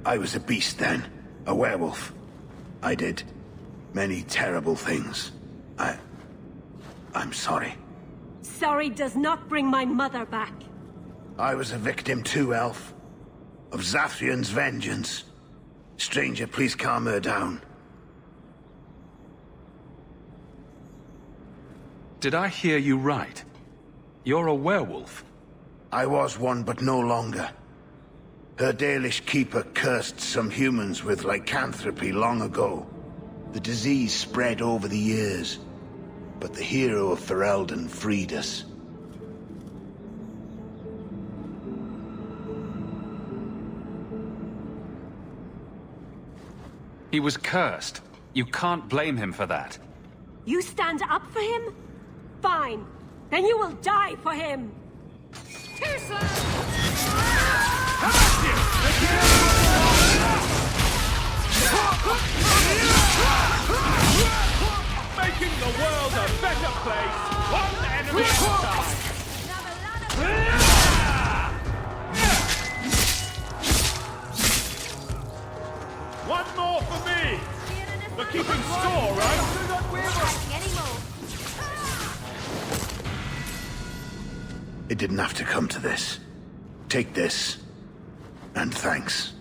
I was a beast then. A werewolf. I did many terrible things. I'm sorry. Sorry does not bring my mother back. I was a victim too, Elf. Of Zathrian's vengeance. Stranger, please calm her down. Did I hear you right? You're a werewolf? I was one, but no longer. Her Dalish keeper cursed some humans with lycanthropy long ago. The disease spread over the years, but the hero of Ferelden freed us. He was cursed. You can't blame him for that. You stand up for him? Fine. Then you will die for him! Making the world a better place, one enemy at a time! One more for me! We're keeping score, right? It didn't have to come to this. Take this, and thanks.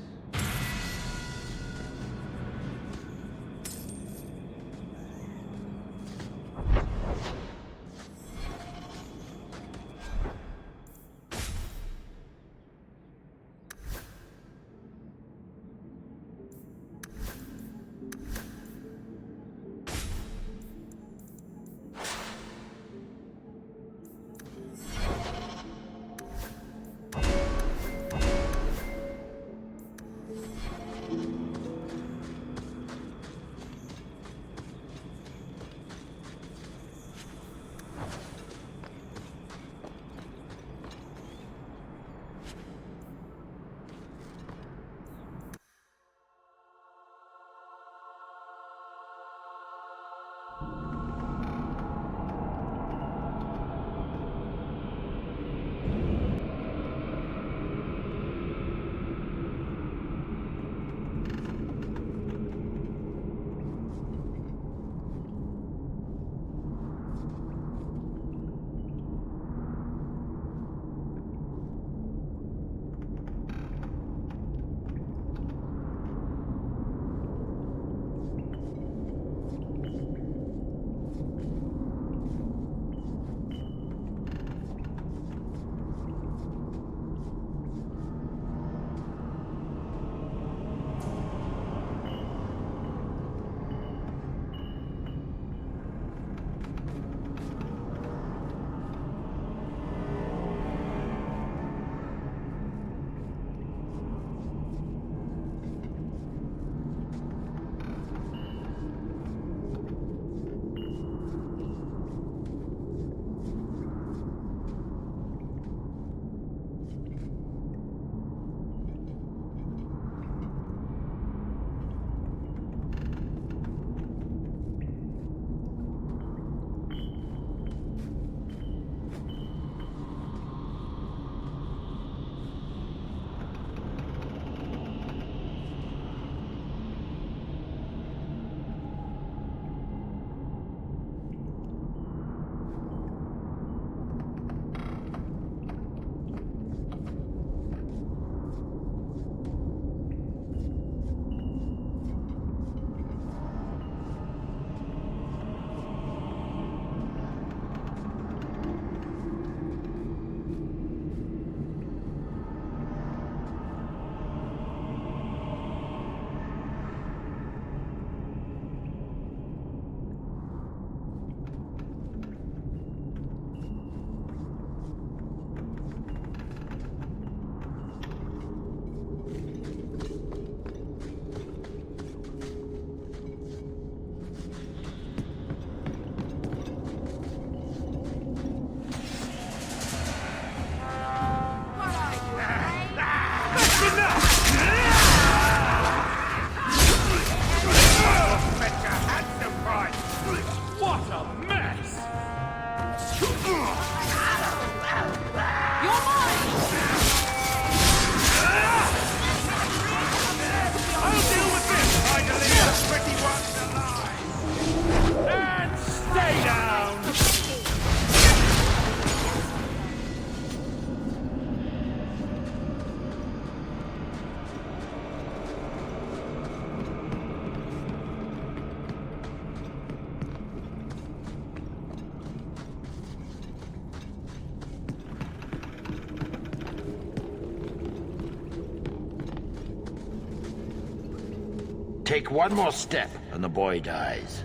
take one more step and the boy dies.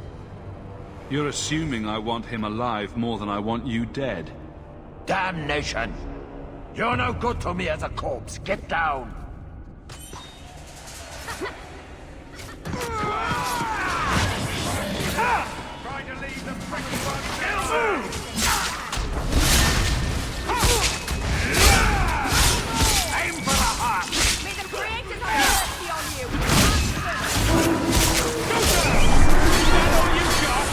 You're assuming I want him alive more than I want you dead. Damnation! You're no good to me as a corpse. Get down! Trying to leave them pretty ones. Aim for the heart! May the creators have mercy on you! All you got?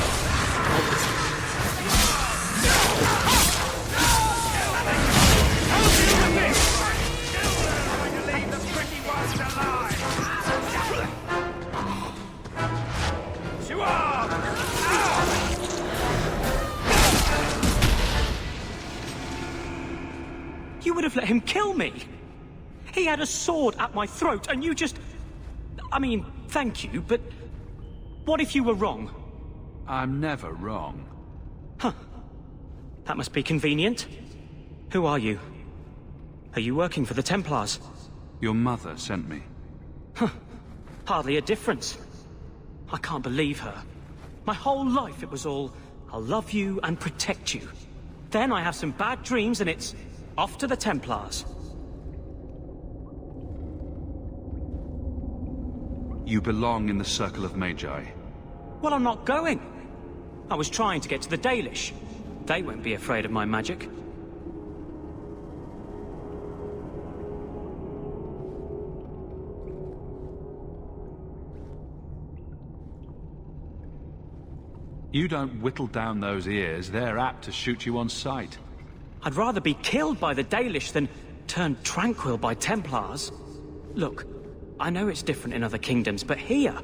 Help you with this! Trying to leave the pretty ones alive. You are! You would have let him kill me! He had a sword at my throat, and you just... I mean, thank you, but... What if you were wrong? I'm never wrong. Huh. That must be convenient. Who are you? Are you working for the Templars? Your mother sent me. Huh. Hardly a difference. I can't believe her. My whole life it was all, I'll love you and protect you. Then I have some bad dreams and it's off to the Templars. You belong in the Circle of Magi. Well, I'm not going. I was trying to get to the Dalish. They won't be afraid of my magic. You don't whittle down those ears, they're apt to shoot you on sight. I'd rather be killed by the Dalish than turned tranquil by Templars. Look, I know it's different in other kingdoms, but here,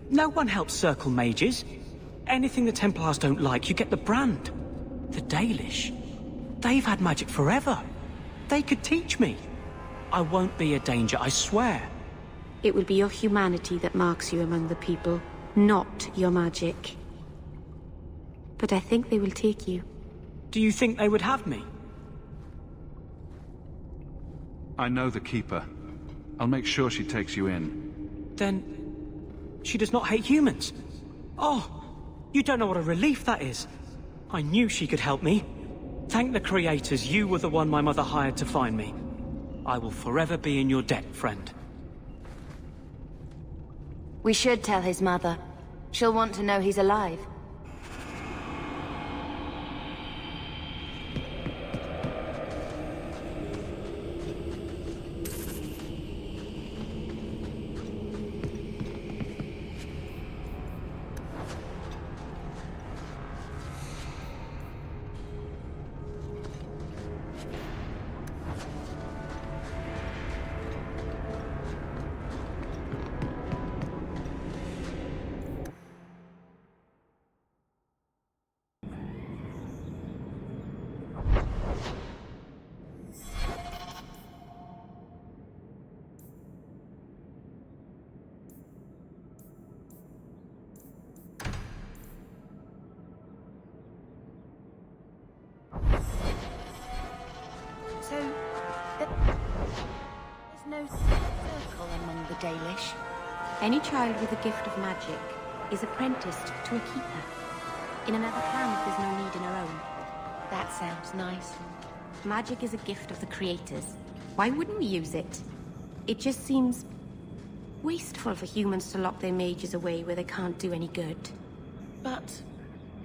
no one helps circle mages. Anything the Templars don't like, you get the brand. The Dalish, they've had magic forever. They could teach me. I won't be a danger, I swear. It will be your humanity that marks you among the people, not your magic. But I think they will take you. Do you think they would have me? I know the Keeper. I'll make sure she takes you in. Then... she does not hate humans? Oh, you don't know what a relief that is. I knew she could help me. Thank the creators, you were the one my mother hired to find me. I will forever be in your debt, friend. We should tell his mother. She'll want to know he's alive. So, there's no circle among the Dalish. Any child with a gift of magic is apprenticed to a keeper. In another clan, there's no need in her own. That sounds nice. Magic is a gift of the creators. Why wouldn't we use it? It just seems wasteful for humans to lock their mages away where they can't do any good. But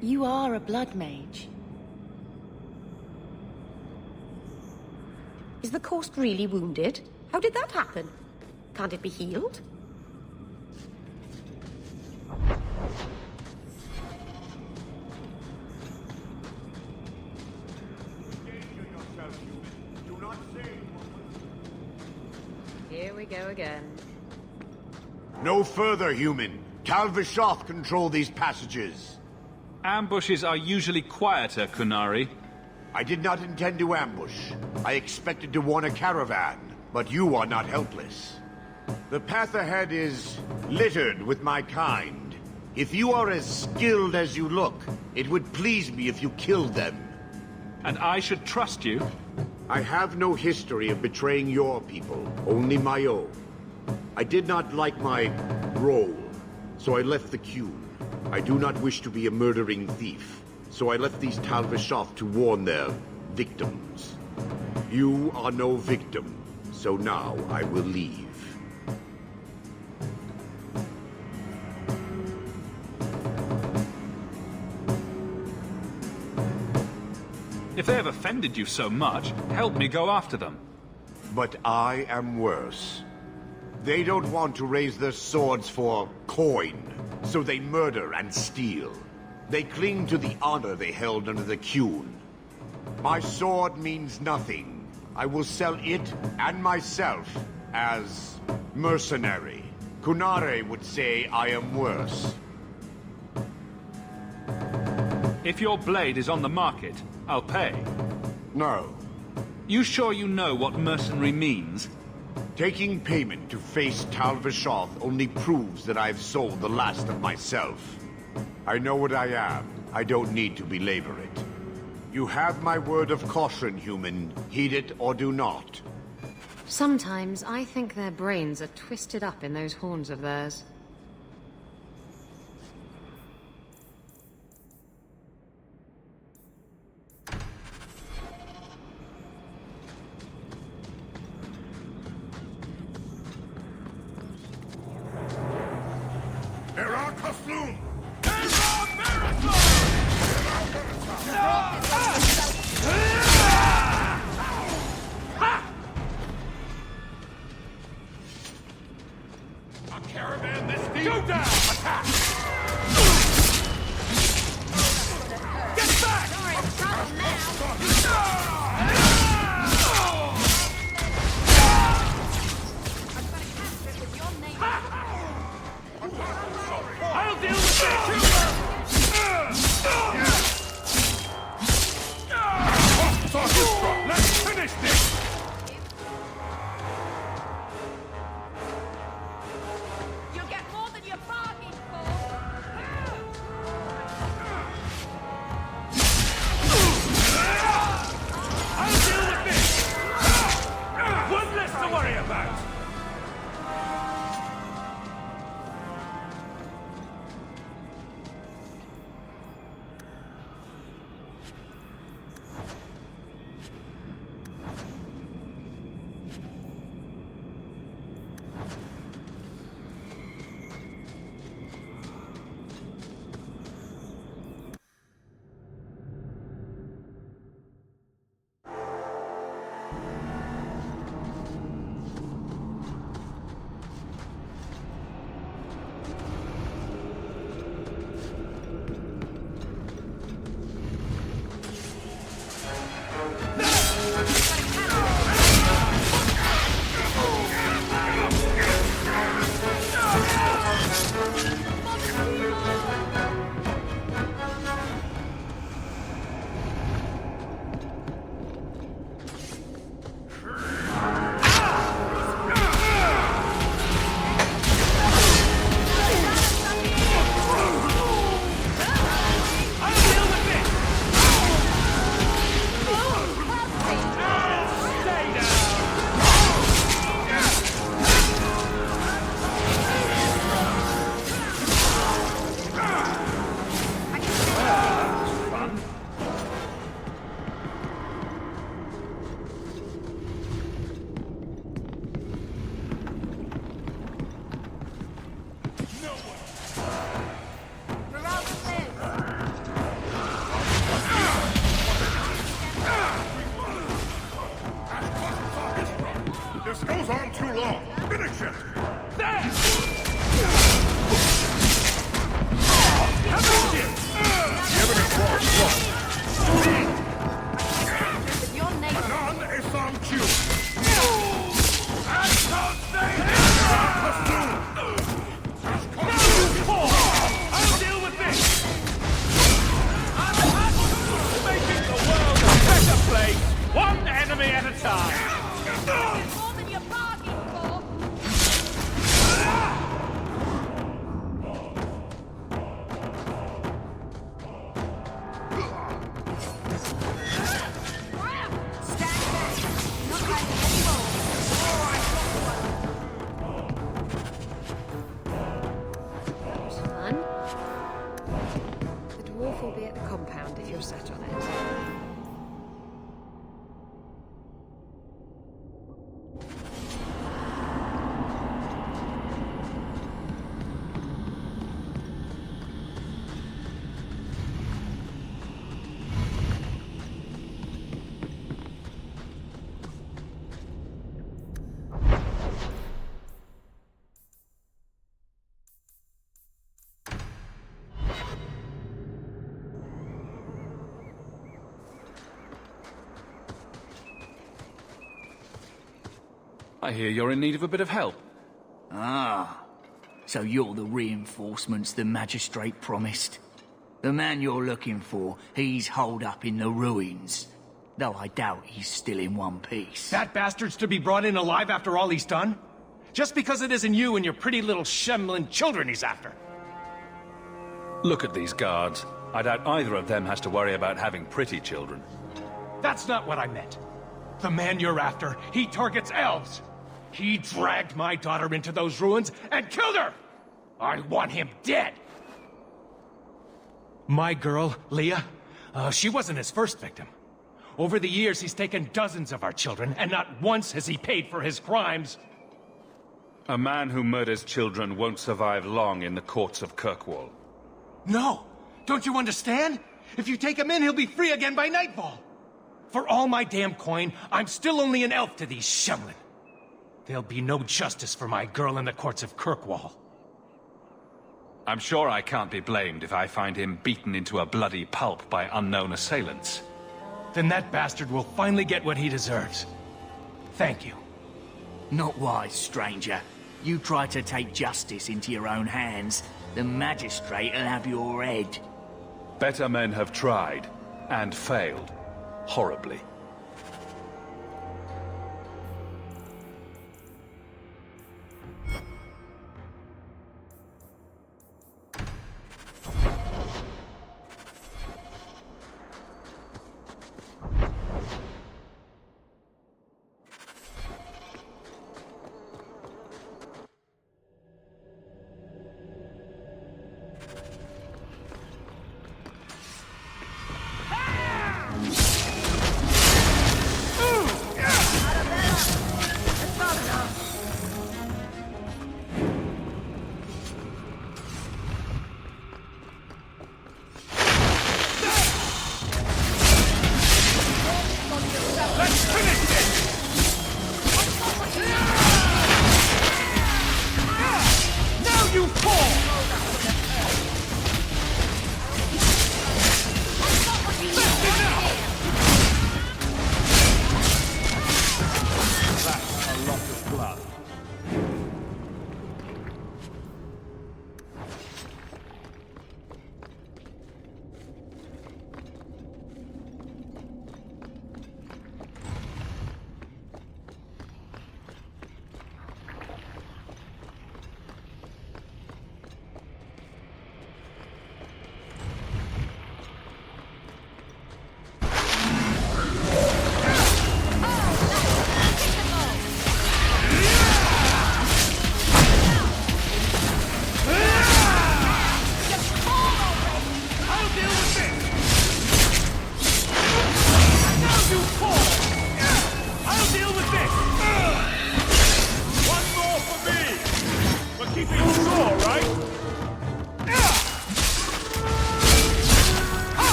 you are a blood mage. Is the coast really wounded? How did that happen? Can't it be healed? Here we go again. No further, human. Calvishoth control these passages. Ambushes are usually quieter, Kunari. I did not intend to ambush. I expected to warn a caravan, but you are not helpless. The path ahead is littered with my kind. If you are as skilled as you look, it would please me if you killed them. And I should trust you? I have no history of betraying your people, only my own. I did not like my role. so I left the queue. I do not wish to be a murdering thief, so I left these Talvishoth to warn their victims. You are no victim, so now I will leave. If they have offended you so much, help me go after them. But I am worse. They don't want to raise their swords for coin, so they murder and steal. They cling to the honor they held under the Qun. My sword means nothing. I will sell it and myself as mercenary. Kunare would say I am worse. If your blade is on the market, I'll pay. No. You sure you know what mercenary means? Taking payment to face Talvishoth only proves that I've sold the last of myself. I know what I am. I don't need to belabor it. You have my word of caution, human. Heed it or do not. Sometimes I think their brains are twisted up in those horns of theirs. Caravan this deep. Go down! Attack! Get back! You're in trouble now. I'll deal with this! Let's finish this! You get more than you bargained will be at the compound if you're set on it. I hear you're in need of a bit of help. Ah, so you're the reinforcements the magistrate promised. The man you're looking for, he's holed up in the ruins. Though I doubt he's still in one piece. That bastard's to be brought in alive after all he's done? Just because it isn't you and your pretty little shemlin children he's after. Look at these guards. I doubt either of them has to worry about having pretty children. That's not what I meant. The man you're after, he targets elves. He dragged my daughter into those ruins and killed her! I want him dead! My girl, Leah, she wasn't his first victim. Over the years, he's taken dozens of our children, and not once has he paid for his crimes. A man who murders children won't survive long in the courts of Kirkwall. No! Don't you understand? If you take him in, he'll be free again by nightfall. For all my damn coin, I'm still only an elf to these shemlin. There'll be no justice for my girl in the courts of Kirkwall. I'm sure I can't be blamed if I find him beaten into a bloody pulp by unknown assailants. Then that bastard will finally get what he deserves. Thank you. Not wise, stranger. You try to take justice into your own hands, the magistrate'll have your head. Better men have tried, and failed. Horribly.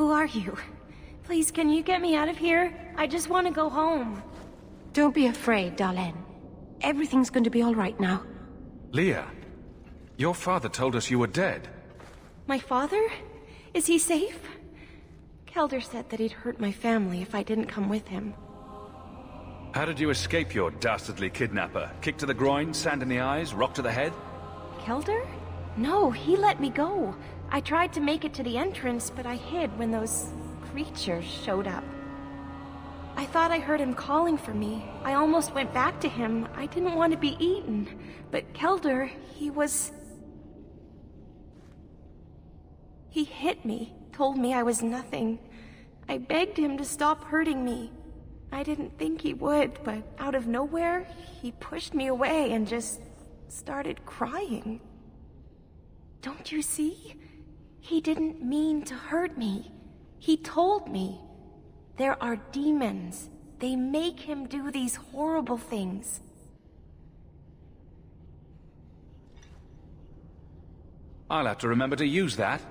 Who are you? Please, can you get me out of here? I just want to go home. Don't be afraid, Darlene. Everything's going to be all right now. Leah, your father told us you were dead. My father? Is he safe? Kelder said that he'd hurt my family if I didn't come with him. How did you escape your dastardly kidnapper? Kick to the groin, sand in the eyes, rock to the head? Kelder? No, he let me go. I tried to make it to the entrance, but I hid when those creatures showed up. I thought I heard him calling for me. I almost went back to him. I didn't want to be eaten. But Kelder, He hit me, told me I was nothing. I begged him to stop hurting me. I didn't think he would, but out of nowhere, he pushed me away and just started crying. Don't you see? He didn't mean to hurt me. He told me. There are demons. They make him do these horrible things. I'll have to remember to use that.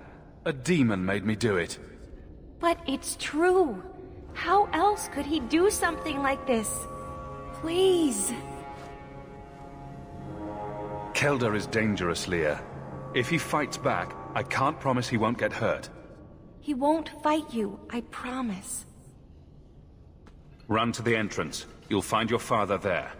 A demon made me do it. But it's true. How else could he do something like this? Please. Kelder is dangerous, Leah. If he fights back, I can't promise he won't get hurt. He won't fight you, I promise. Run to the entrance. You'll find your father there.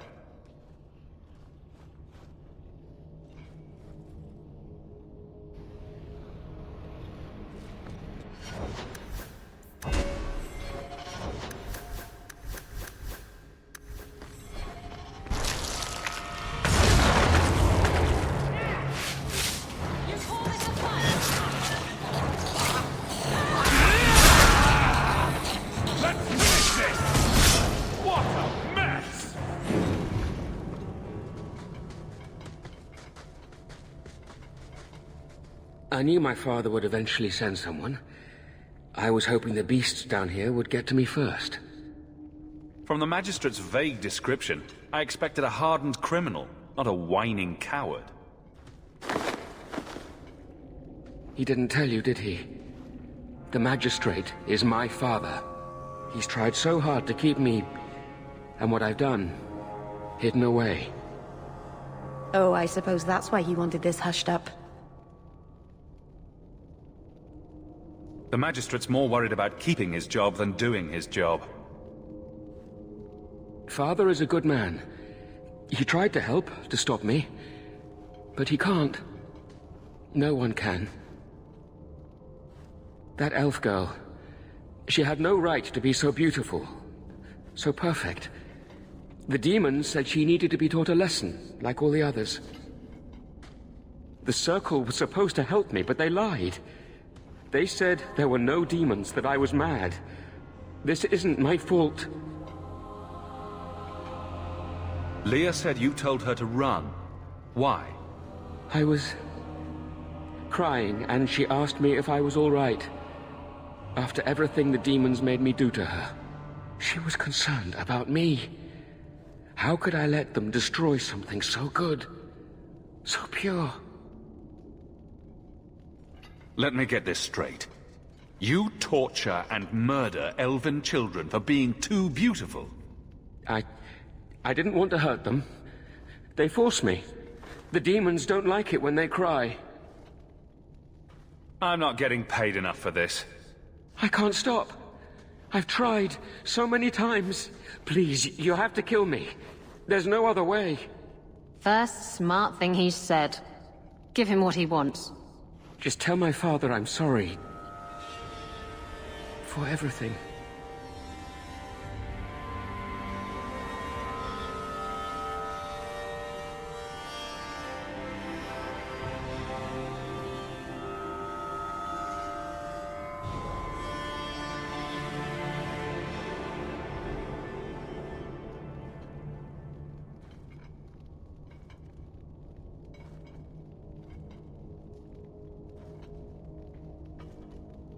I knew my father would eventually send someone. I was hoping the beasts down here would get to me first. From the Magistrate's vague description, I expected a hardened criminal, not a whining coward. He didn't tell you, did he? The Magistrate is my father. He's tried so hard to keep me, and what I've done, hidden away. Oh, I suppose that's why he wanted this hushed up. The Magistrate's more worried about keeping his job than doing his job. Father is a good man. He tried to help, to stop me. But he can't. No one can. That elf girl, she had no right to be so beautiful, so perfect. The demons said she needed to be taught a lesson, like all the others. The Circle was supposed to help me, but they lied. They said there were no demons, that I was mad. This isn't my fault. Leah said you told her to run. Why? I was crying, and she asked me if I was all right. After everything the demons made me do to her, she was concerned about me. How could I let them destroy something so good, so pure? Let me get this straight. You torture and murder elven children for being too beautiful. I didn't want to hurt them. They forced me. The demons don't like it when they cry. I'm not getting paid enough for this. I can't stop. I've tried so many times. Please, you have to kill me. There's no other way. First smart thing he's said. Give him what he wants. Just tell my father I'm sorry. For everything.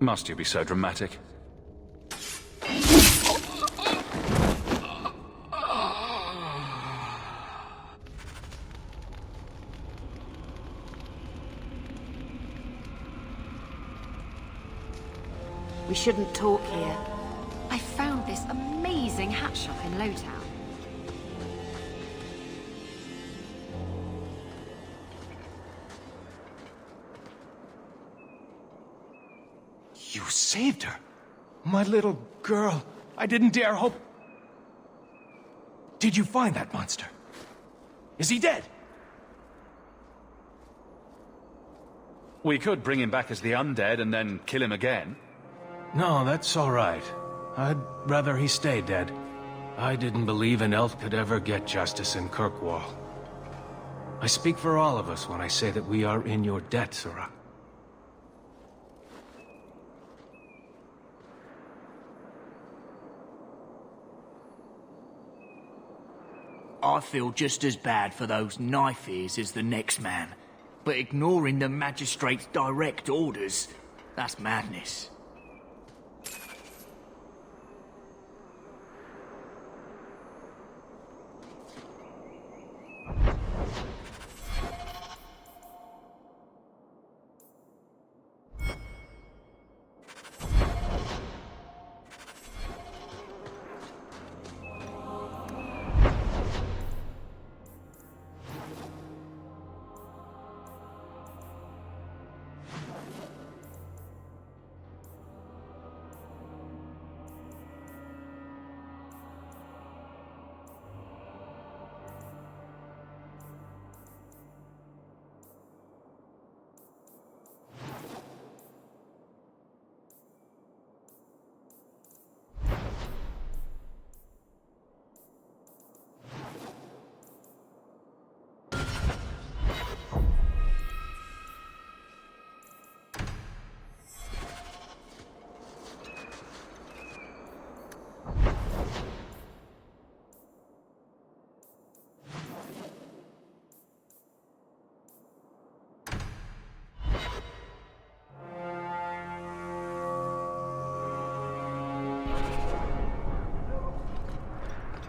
Must you be so dramatic? We shouldn't talk here. I found this amazing hat shop in Lowtown. You saved her. My little girl. I didn't dare hope... Did you find that monster? Is he dead? We could bring him back as the undead and then kill him again. No, that's all right. I'd rather he stay dead. I didn't believe an elf could ever get justice in Kirkwall. I speak for all of us when I say that we are in your debt, Sirrah. I feel just as bad for those knife ears as the next man. But ignoring the magistrate's direct orders, that's madness.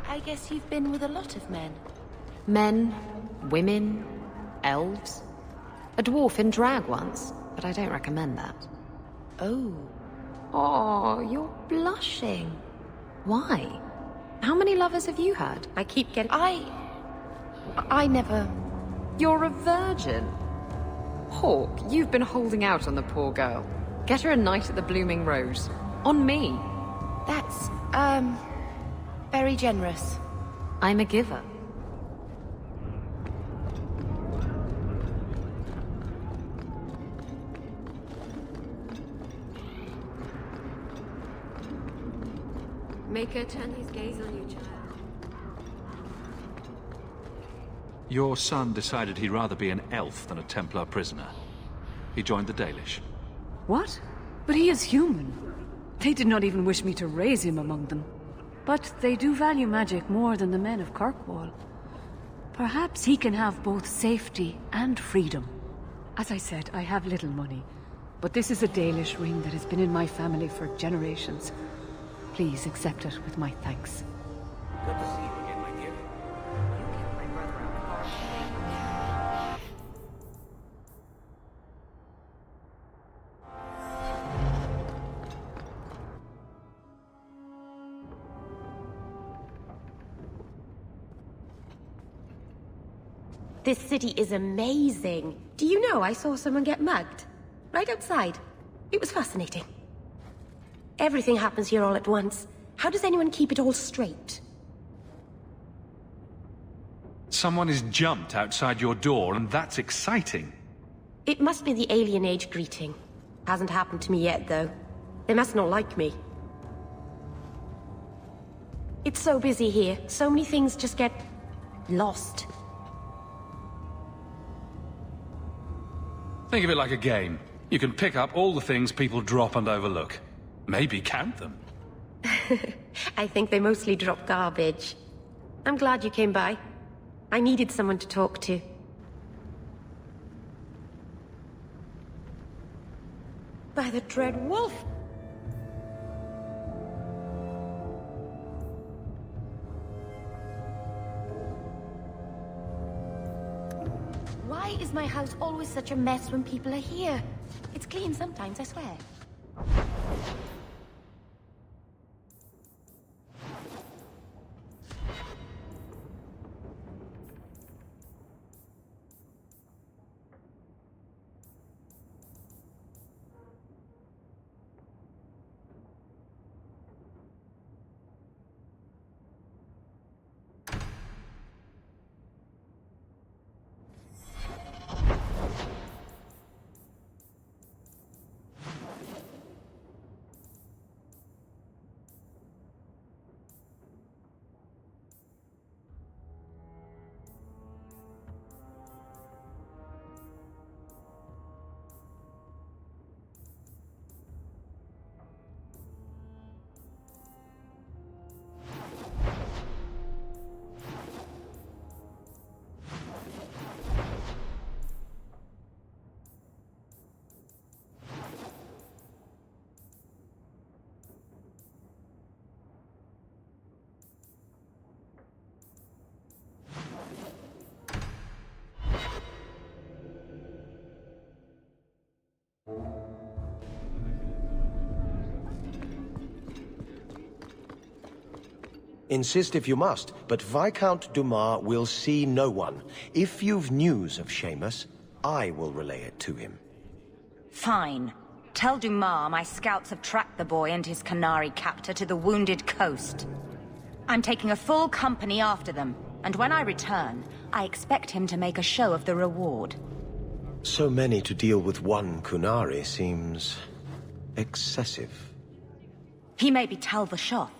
I guess you've been with a lot of men. Men, women, elves. A dwarf in drag once, but I don't recommend that. Oh. Oh, you're blushing. Why? How many lovers have you had? I keep getting... I never... You're a virgin. Hawk, you've been holding out on the poor girl. Get her a night at the Blooming Rose. On me. That's, very generous. I'm a giver. Make her turn his gaze on you, child. Your son decided he'd rather be an elf than a Templar prisoner. He joined the Dalish. What? But he is human. They did not even wish me to raise him among them. But they do value magic more than the men of Kirkwall. Perhaps he can have both safety and freedom. As I said, I have little money. But this is a Dalish ring that has been in my family for generations. Please accept it with my thanks. Good to see you again, my dear. You kept my brother out of harm. This city is amazing. Do you know I saw someone get mugged? Right outside. It was fascinating. Everything happens here all at once. How does anyone keep it all straight? Someone is jumped outside your door, and that's exciting. It must be the alien age greeting. Hasn't happened to me yet, though. They must not like me. It's so busy here. So many things just get... lost. Think of it like a game. You can pick up all the things people drop and overlook. Maybe count them. I think they mostly drop garbage. I'm glad you came by. I needed someone to talk to. By the Dread Wolf! Why is my house always such a mess when people are here? It's clean sometimes, I swear. Insist if you must, but Viscount Dumas will see no one. If you've news of Seamus, I will relay it to him. Fine. Tell Dumas my scouts have tracked the boy and his Canary captor to the Wounded Coast. I'm taking a full company after them, and when I return, I expect him to make a show of the reward. So many to deal with one Kunari seems excessive. He may be Tal Vashoth.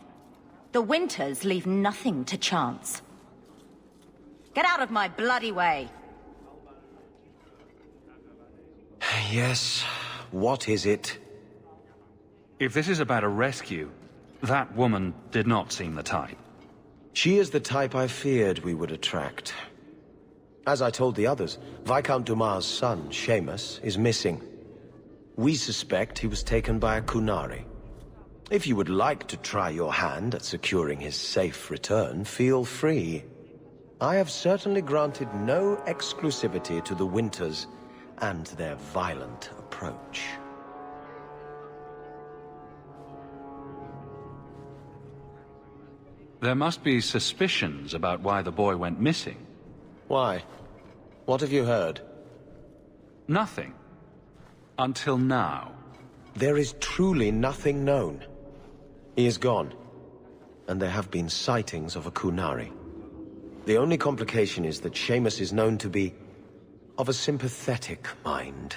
The Winters leave nothing to chance. Get out of my bloody way! Yes, what is it? If this is about a rescue, that woman did not seem the type. She is the type I feared we would attract. As I told the others, Viscount Dumas' son, Seamus, is missing. We suspect he was taken by a Kunari. If you would like to try your hand at securing his safe return, feel free. I have certainly granted no exclusivity to the Winters and their violent approach. There must be suspicions about why the boy went missing. Why? What have you heard? Nothing. Until now. There is truly nothing known. He is gone, and there have been sightings of a Kunari. The only complication is that Seamus is known to be of a sympathetic mind.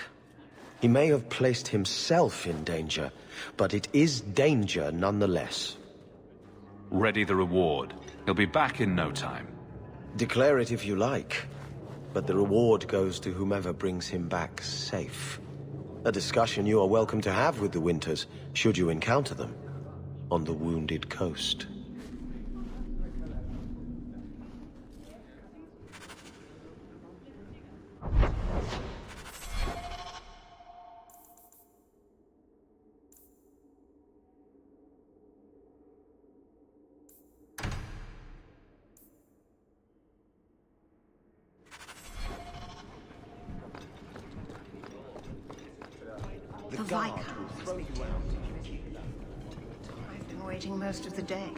He may have placed himself in danger, but it is danger nonetheless. Ready the reward. He'll be back in no time. Declare it if you like, but the reward goes to whomever brings him back safe. A discussion you are welcome to have with the Winters, should you encounter them, on the Wounded Coast. The Viscount. I've been waiting most of the day.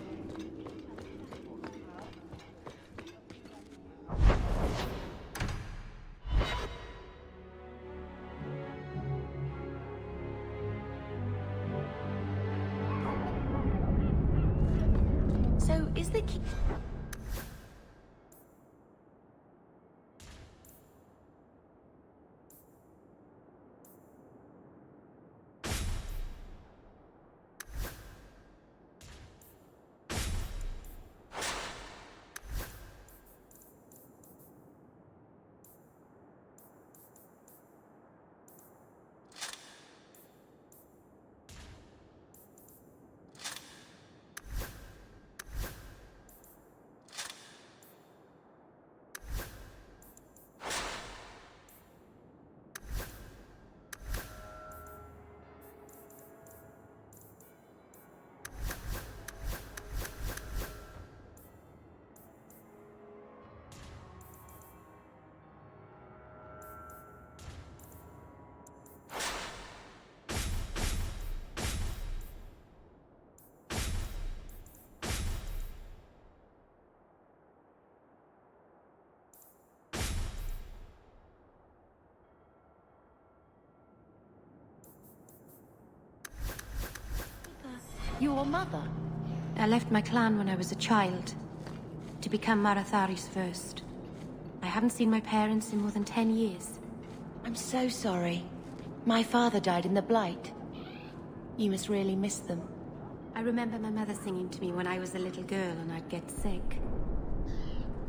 So, is the key... Your mother? I left my clan when I was a child, to become Marathari's first. I haven't seen my parents in more than 10 years. I'm so sorry. My father died in the Blight. You must really miss them. I remember my mother singing to me when I was a little girl and I'd get sick.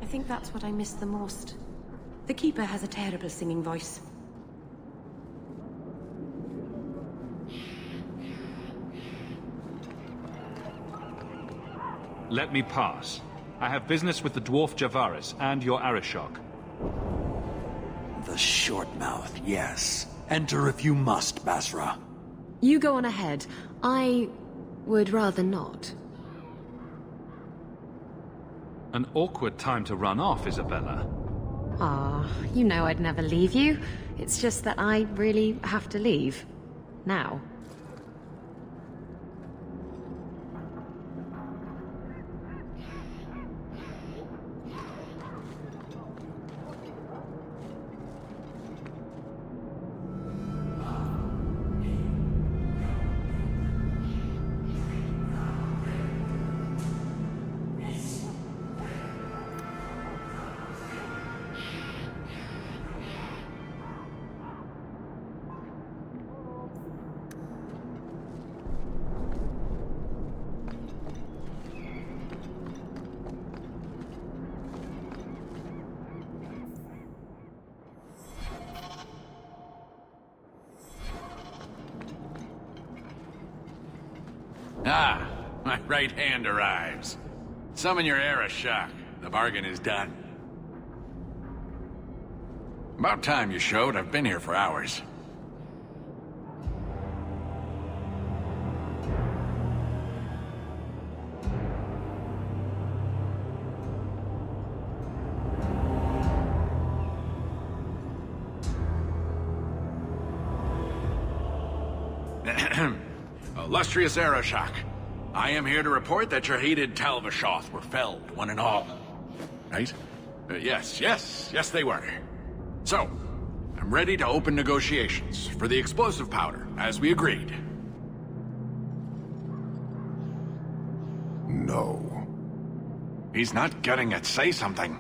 I think that's what I miss the most. The Keeper has a terrible singing voice. Let me pass. I have business with the dwarf Javaris and your Arishok. The short mouth, yes. Enter if you must, Basra. You go on ahead. I would rather not. An awkward time to run off, Isabella. Ah, you know I'd never leave you. It's just that I really have to leave. Now. Ah, my right hand arrives. Summon your era shock. The bargain is done. About time you showed. I've been here for hours. Illustrious Arashok, I am here to report that your hated Talvashoth were felled, one and all. Right? Yes, they were. So, I'm ready to open negotiations for the explosive powder, as we agreed. No. He's not getting it. Say something.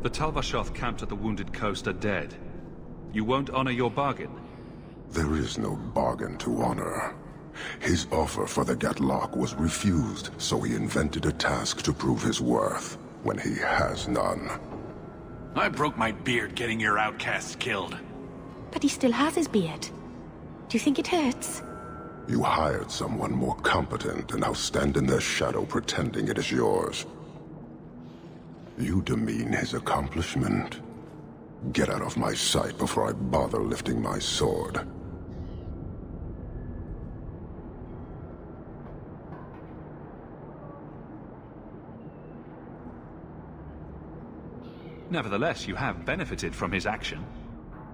The Talvashoth camped at the Wounded Coast are dead. You won't honor your bargain? There is no bargain to honor. His offer for the Gatlock was refused, so he invented a task to prove his worth, when he has none. I broke my beard getting your outcasts killed. But he still has his beard. Do you think it hurts? You hired someone more competent and now stand in their shadow pretending it is yours. You demean his accomplishment. Get out of my sight before I bother lifting my sword. Nevertheless, you have benefited from his action.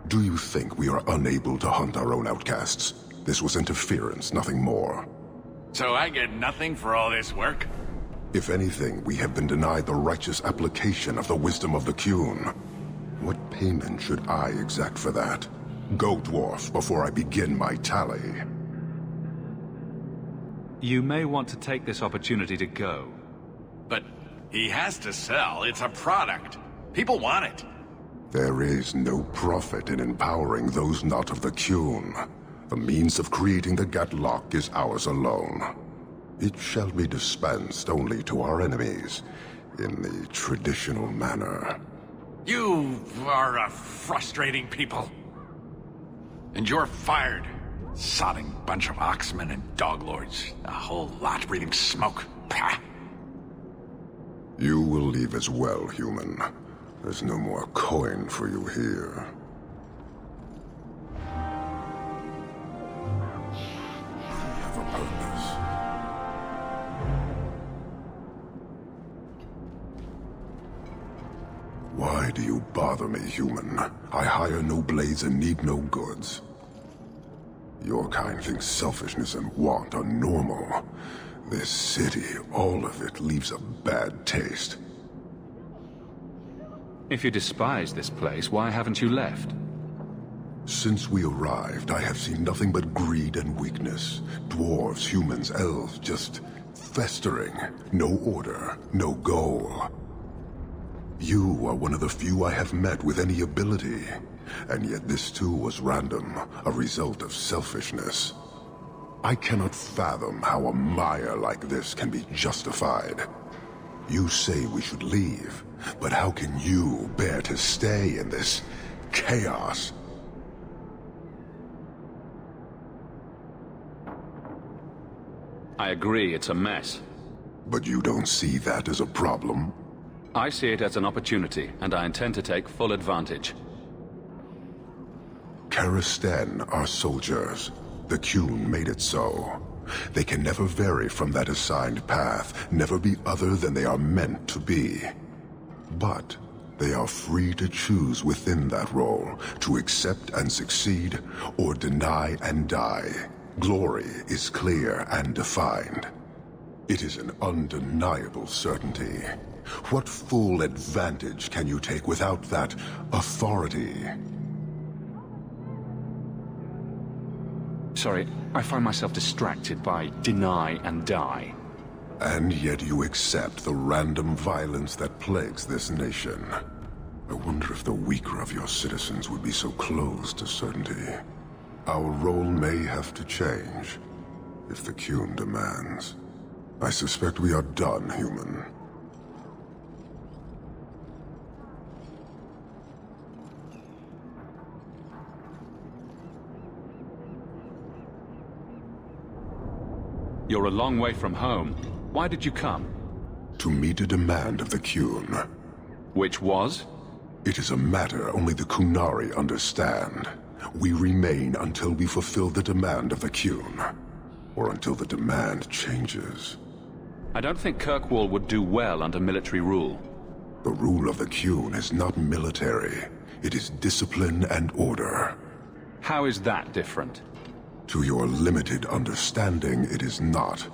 Do you think we are unable to hunt our own outcasts? This was interference, nothing more. So I get nothing for all this work? If anything, we have been denied the righteous application of the wisdom of the Qun. What payment should I exact for that? Go, dwarf, before I begin my tally. You may want to take this opportunity to go. But he has to sell. It's a product. People want it. There is no profit in empowering those not of the Qun. The means of creating the Gatlock is ours alone. It shall be dispensed only to our enemies, in the traditional manner. You are a frustrating people. And you're fired. Sodding bunch of oxmen and doglords. A whole lot breathing smoke. Pah. You will leave as well, human. There's no more coin for you here. I have a purpose. Why do you bother me, human? I hire no blades and need no goods. Your kind thinks selfishness and want are normal. This city, all of it, leaves a bad taste. If you despise this place, why haven't you left? Since we arrived, I have seen nothing but greed and weakness. Dwarves, humans, elves, just festering. No order, no goal. You are one of the few I have met with any ability. And yet this too was random, a result of selfishness. I cannot fathom how a mire like this can be justified. You say we should leave, but how can you bear to stay in this chaos? I agree, it's a mess. But you don't see that as a problem? I see it as an opportunity, and I intend to take full advantage. Karisten are soldiers. The Qun made it so. They can never vary from that assigned path, never be other than they are meant to be. But they are free to choose within that role, to accept and succeed, or deny and die. Glory is clear and defined. It is an undeniable certainty. What full advantage can you take without that authority? Sorry, I find myself distracted by deny and die. And yet you accept the random violence that plagues this nation. I wonder if the weaker of your citizens would be so close to certainty. Our role may have to change, if the Qun demands. I suspect we are done, human. You're a long way from home. Why did you come? To meet a demand of the Qun. Which was? It is a matter only the Qunari understand. We remain until we fulfill the demand of the Qun. Or until the demand changes. I don't think Kirkwall would do well under military rule. The rule of the Qun is not military. It is discipline and order. How is that different? To your limited understanding, it is not.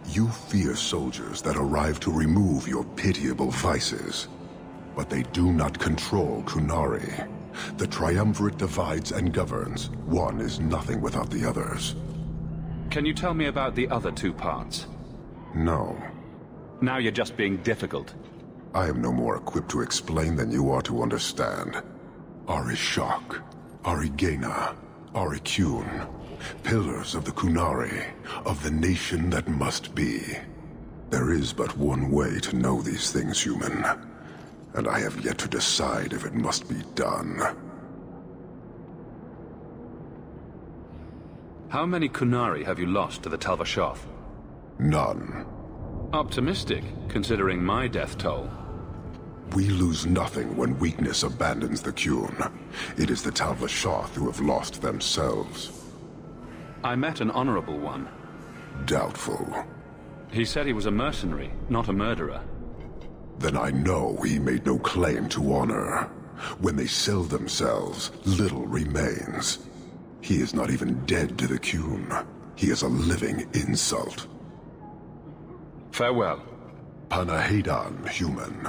You fear soldiers that arrive to remove your pitiable vices. But they do not control Qunari. The Triumvirate divides and governs. One is nothing without the others. Can you tell me about the other two parts? No. Now you're just being difficult. I am no more equipped to explain than you are to understand. Arishak, Arigena, Ariqun, pillars of the Qunari, of the nation that must be. There is but one way to know these things, human. And I have yet to decide if it must be done. How many Qunari have you lost to the Tal-Vashoth? None. Optimistic, considering my death toll. We lose nothing when weakness abandons the Qun. It is the Tal-Vashoth who have lost themselves. I met an honorable one. Doubtful. He said he was a mercenary, not a murderer. Then I know he made no claim to honor. When they sell themselves, little remains. He is not even dead to the Qun. He is a living insult. Farewell. Panahedan, human.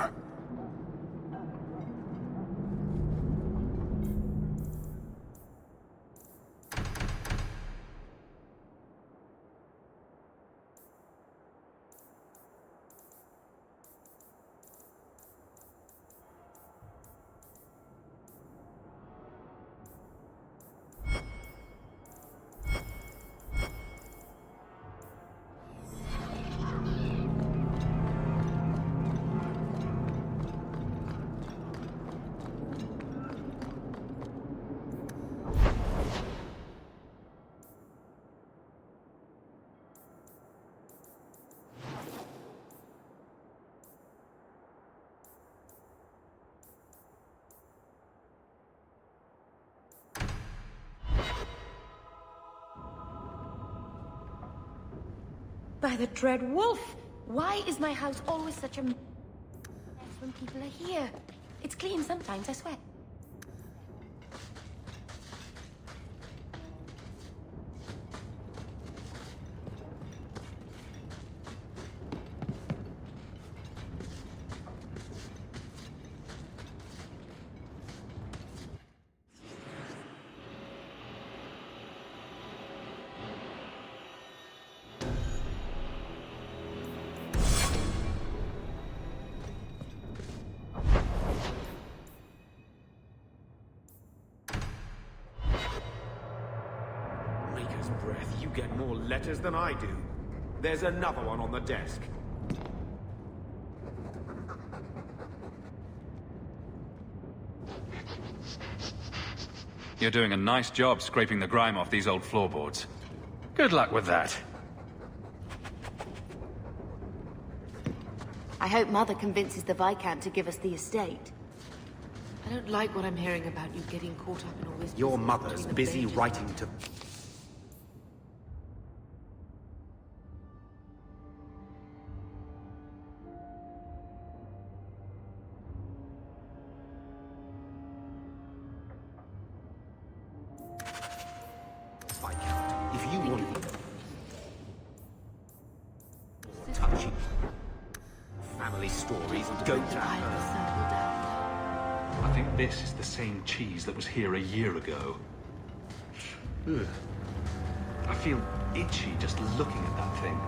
By the Dread Wolf! Why is my house always such a mess when people are here? It's clean sometimes, I swear. Maker's breath, you get more letters than I do. There's another one on the desk. You're doing a nice job scraping the grime off these old floorboards. Good luck with that. I hope Mother convinces the Viscount to give us the estate. I don't like what I'm hearing about you getting caught up in all this. Your mother's busy writing to... Viscount, if you want... touchy family stories, go to her. I think this is the same cheese that was here a year ago. Ugh. I feel itchy just looking at that thing.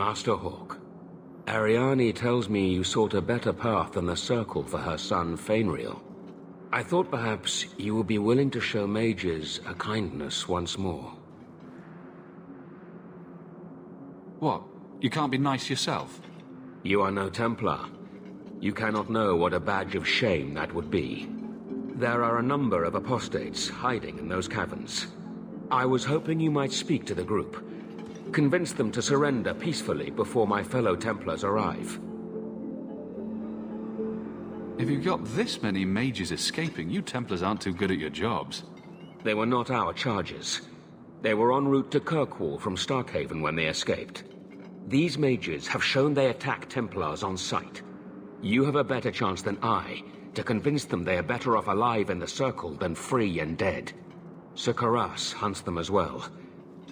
Master Hawk, Ariane tells me you sought a better path than the Circle for her son, Fainriel. I thought perhaps you would be willing to show mages a kindness once more. What? You can't be nice yourself? You are no Templar. You cannot know what a badge of shame that would be. There are a number of apostates hiding in those caverns. I was hoping you might speak to the group. Convince them to surrender peacefully before my fellow Templars arrive. If you've got this many mages escaping, you Templars aren't too good at your jobs. They were not our charges. They were en route to Kirkwall from Starkhaven when they escaped. These mages have shown they attack Templars on sight. You have a better chance than I to convince them they are better off alive in the Circle than free and dead. Sir Karas hunts them as well.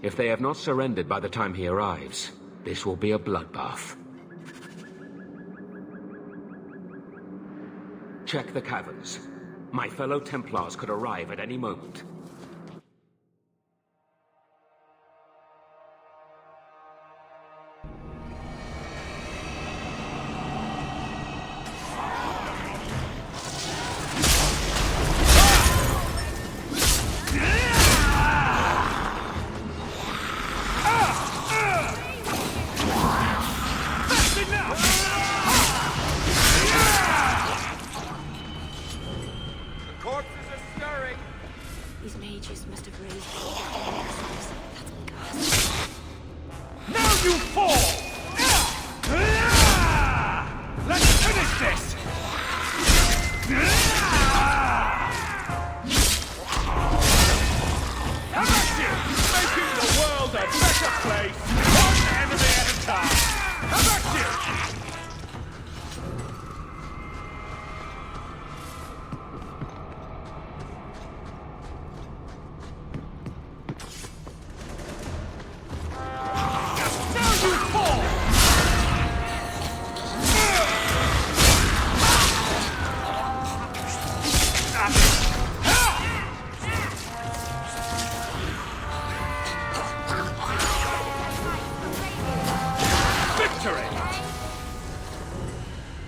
If they have not surrendered by the time he arrives, this will be a bloodbath. Check the caverns. My fellow Templars could arrive at any moment. These mages must have raised That's ghastly. Now you fall! Let's finish this! How about you? Making the world a better place, one enemy at a time! How about you?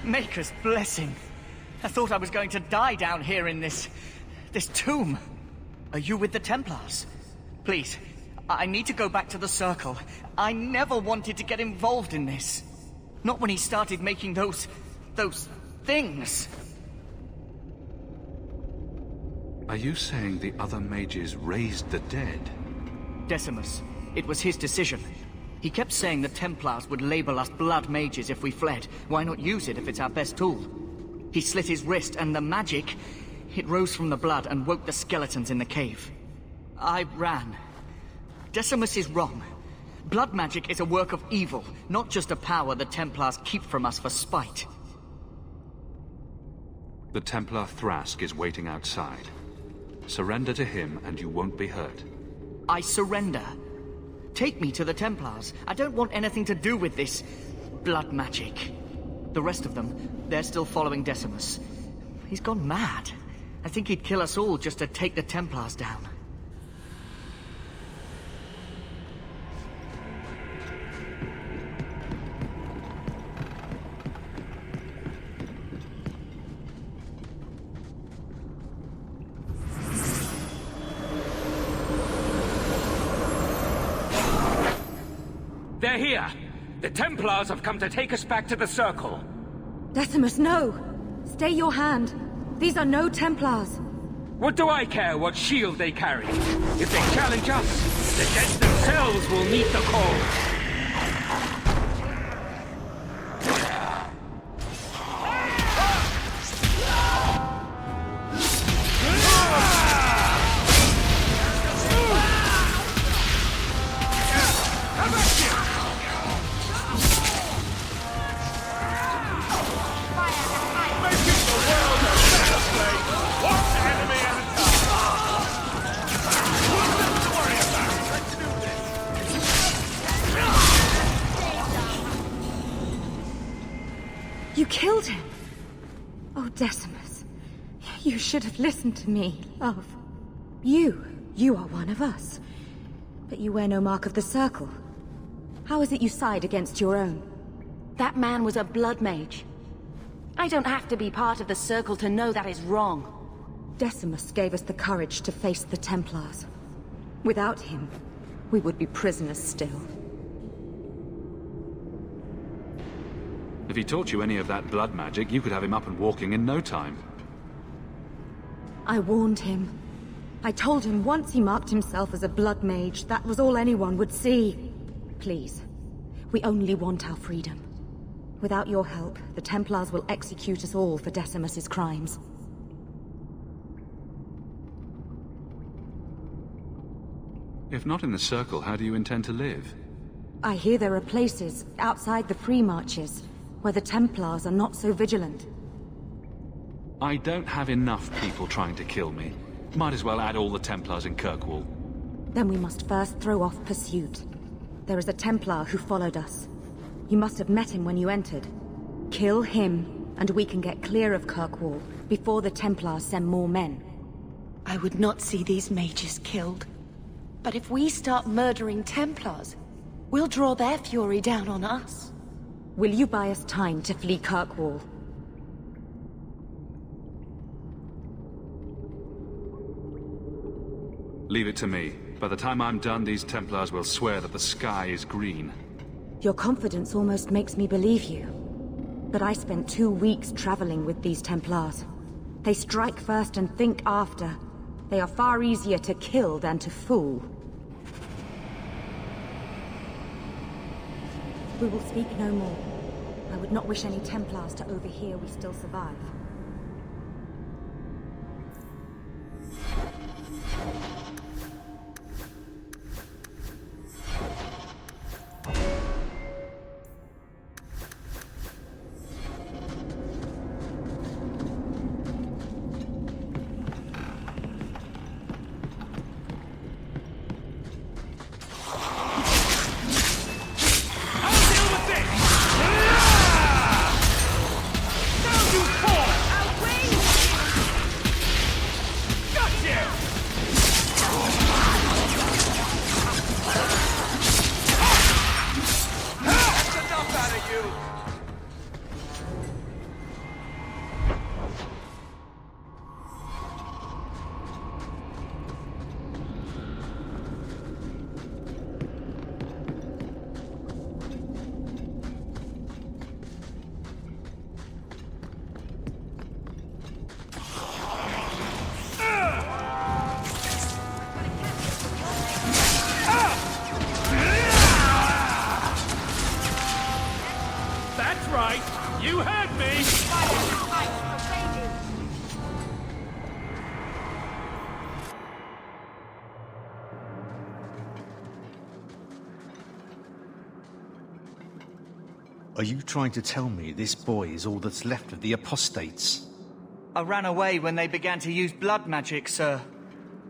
Maker's blessing. I thought I was going to die down here in this tomb. Are you with the Templars? Please, I need to go back to the Circle. I never wanted to get involved in this. Not when he started making those things. Are you saying the other mages raised the dead? Decimus, it was his decision. He kept saying the Templars would label us blood mages if we fled. Why not use it if it's our best tool? He slit his wrist, and the magic, it rose from the blood and woke the skeletons in the cave. I ran. Decimus is wrong. Blood magic is a work of evil, not just a power the Templars keep from us for spite. The Templar Thrask is waiting outside. Surrender to him and you won't be hurt. I surrender. Take me to the Templars. I don't want anything to do with this blood magic. The rest of them, they're still following Decimus. He's gone mad. I think he'd kill us all just to take the Templars down. They're here! The Templars have come to take us back to the Circle! Decimus, no! Stay your hand. These are no Templars. What do I care what shield they carry? If they challenge us, the dead themselves will meet the call. You killed him! Oh, Decimus. You should have listened to me, love. You are one of us. But you wear no mark of the Circle. How is it you side against your own? That man was a blood mage. I don't have to be part of the Circle to know that is wrong. Decimus gave us the courage to face the Templars. Without him, we would be prisoners still. If he taught you any of that blood magic, you could have him up and walking in no time. I warned him. I told him once he marked himself as a blood mage, that was all anyone would see. Please, we only want our freedom. Without your help, the Templars will execute us all for Decimus's crimes. If not in the Circle, how do you intend to live? I hear there are places, outside the Free Marches, where the Templars are not so vigilant. I don't have enough people trying to kill me. Might as well add all the Templars in Kirkwall. Then we must first throw off pursuit. There is a Templar who followed us. You must have met him when you entered. Kill him, and we can get clear of Kirkwall before the Templars send more men. I would not see these mages killed. But if we start murdering Templars, we'll draw their fury down on us. Will you buy us time to flee Kirkwall? Leave it to me. By the time I'm done, these Templars will swear that the sky is green. Your confidence almost makes me believe you. But I spent 2 weeks traveling with these Templars. They strike first and think after. They are far easier to kill than to fool. We will speak no more. I would not wish any Templars to overhear we still survive. You heard me! Are you trying to tell me this boy is all that's left of the apostates? I ran away when they began to use blood magic, sir.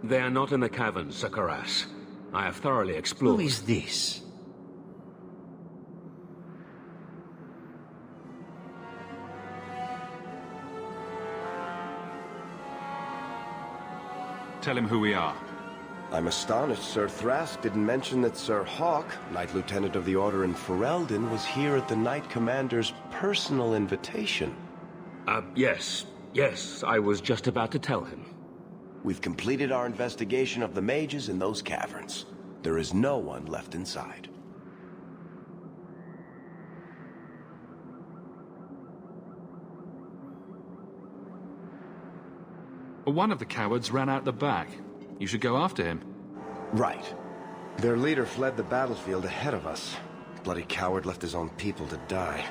They are not in the caverns, Sakaras. I have thoroughly explored. Who is this? Tell him who we are. I'm astonished Sir Thrask didn't mention that Sir Hawk, Knight Lieutenant of the Order in Ferelden, was here at the Knight Commander's personal invitation. Yes. Yes, I was just about to tell him. We've completed our investigation of the mages in those caverns. There is no one left inside. One of the cowards ran out the back. You should go after him. Right. Their leader fled the battlefield ahead of us. Bloody coward left his own people to die.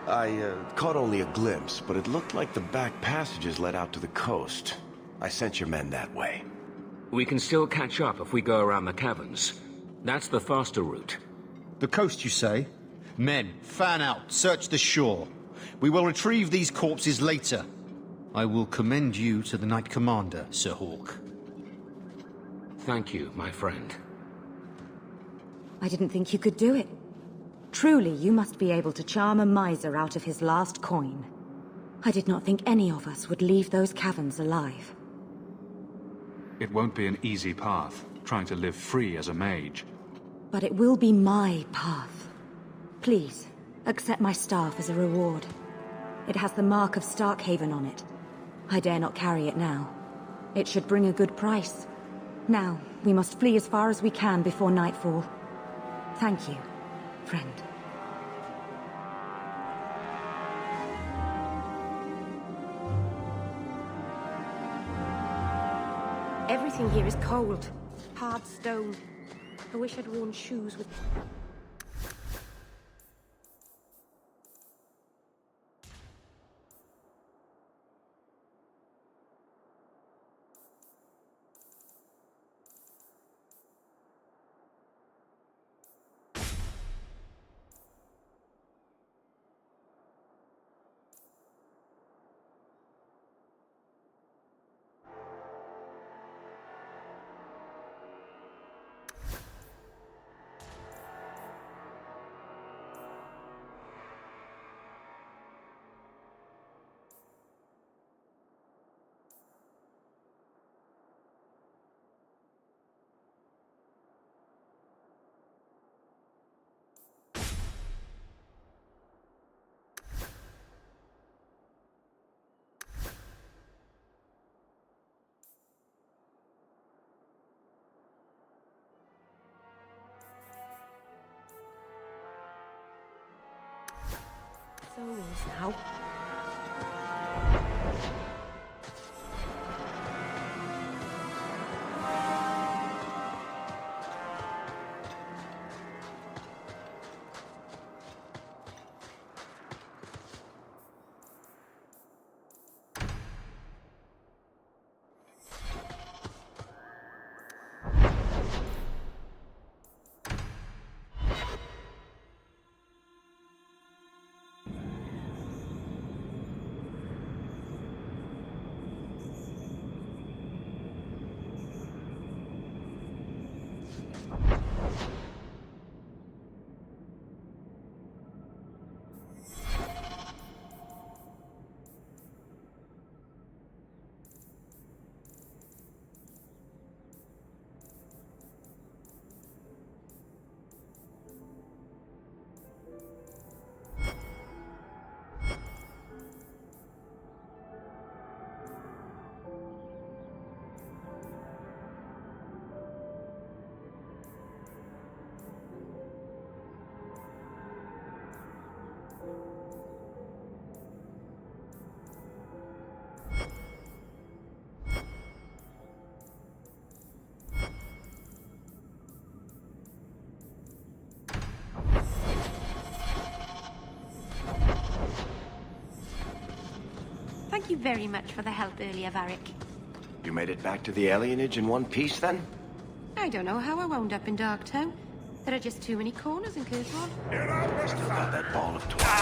I caught only a glimpse, but it looked like the back passages led out to the coast. I sent your men that way. We can still catch up if we go around the caverns. That's the faster route. The coast, you say? Men, fan out, search the shore. We will retrieve these corpses later. I will commend you to the Knight Commander, Sir Hawk. Thank you, my friend. I didn't think you could do it. Truly, you must be able to charm a miser out of his last coin. I did not think any of us would leave those caverns alive. It won't be an easy path, trying to live free as a mage. but it will be my path. Please, accept my staff as a reward. It has the mark of Starkhaven on it. I dare not carry it now. It should bring a good price. Now, we must flee as far as we can before nightfall. Thank you, friend. Everything here is cold. Hard stone. I wish I'd worn shoes with... souls now. Thank you very much for the help earlier, Varric. You made it back to the alienage in one piece, then? I don't know how I wound up in Darktown. There are just too many corners in Kirkwall. Still got that ball of twine.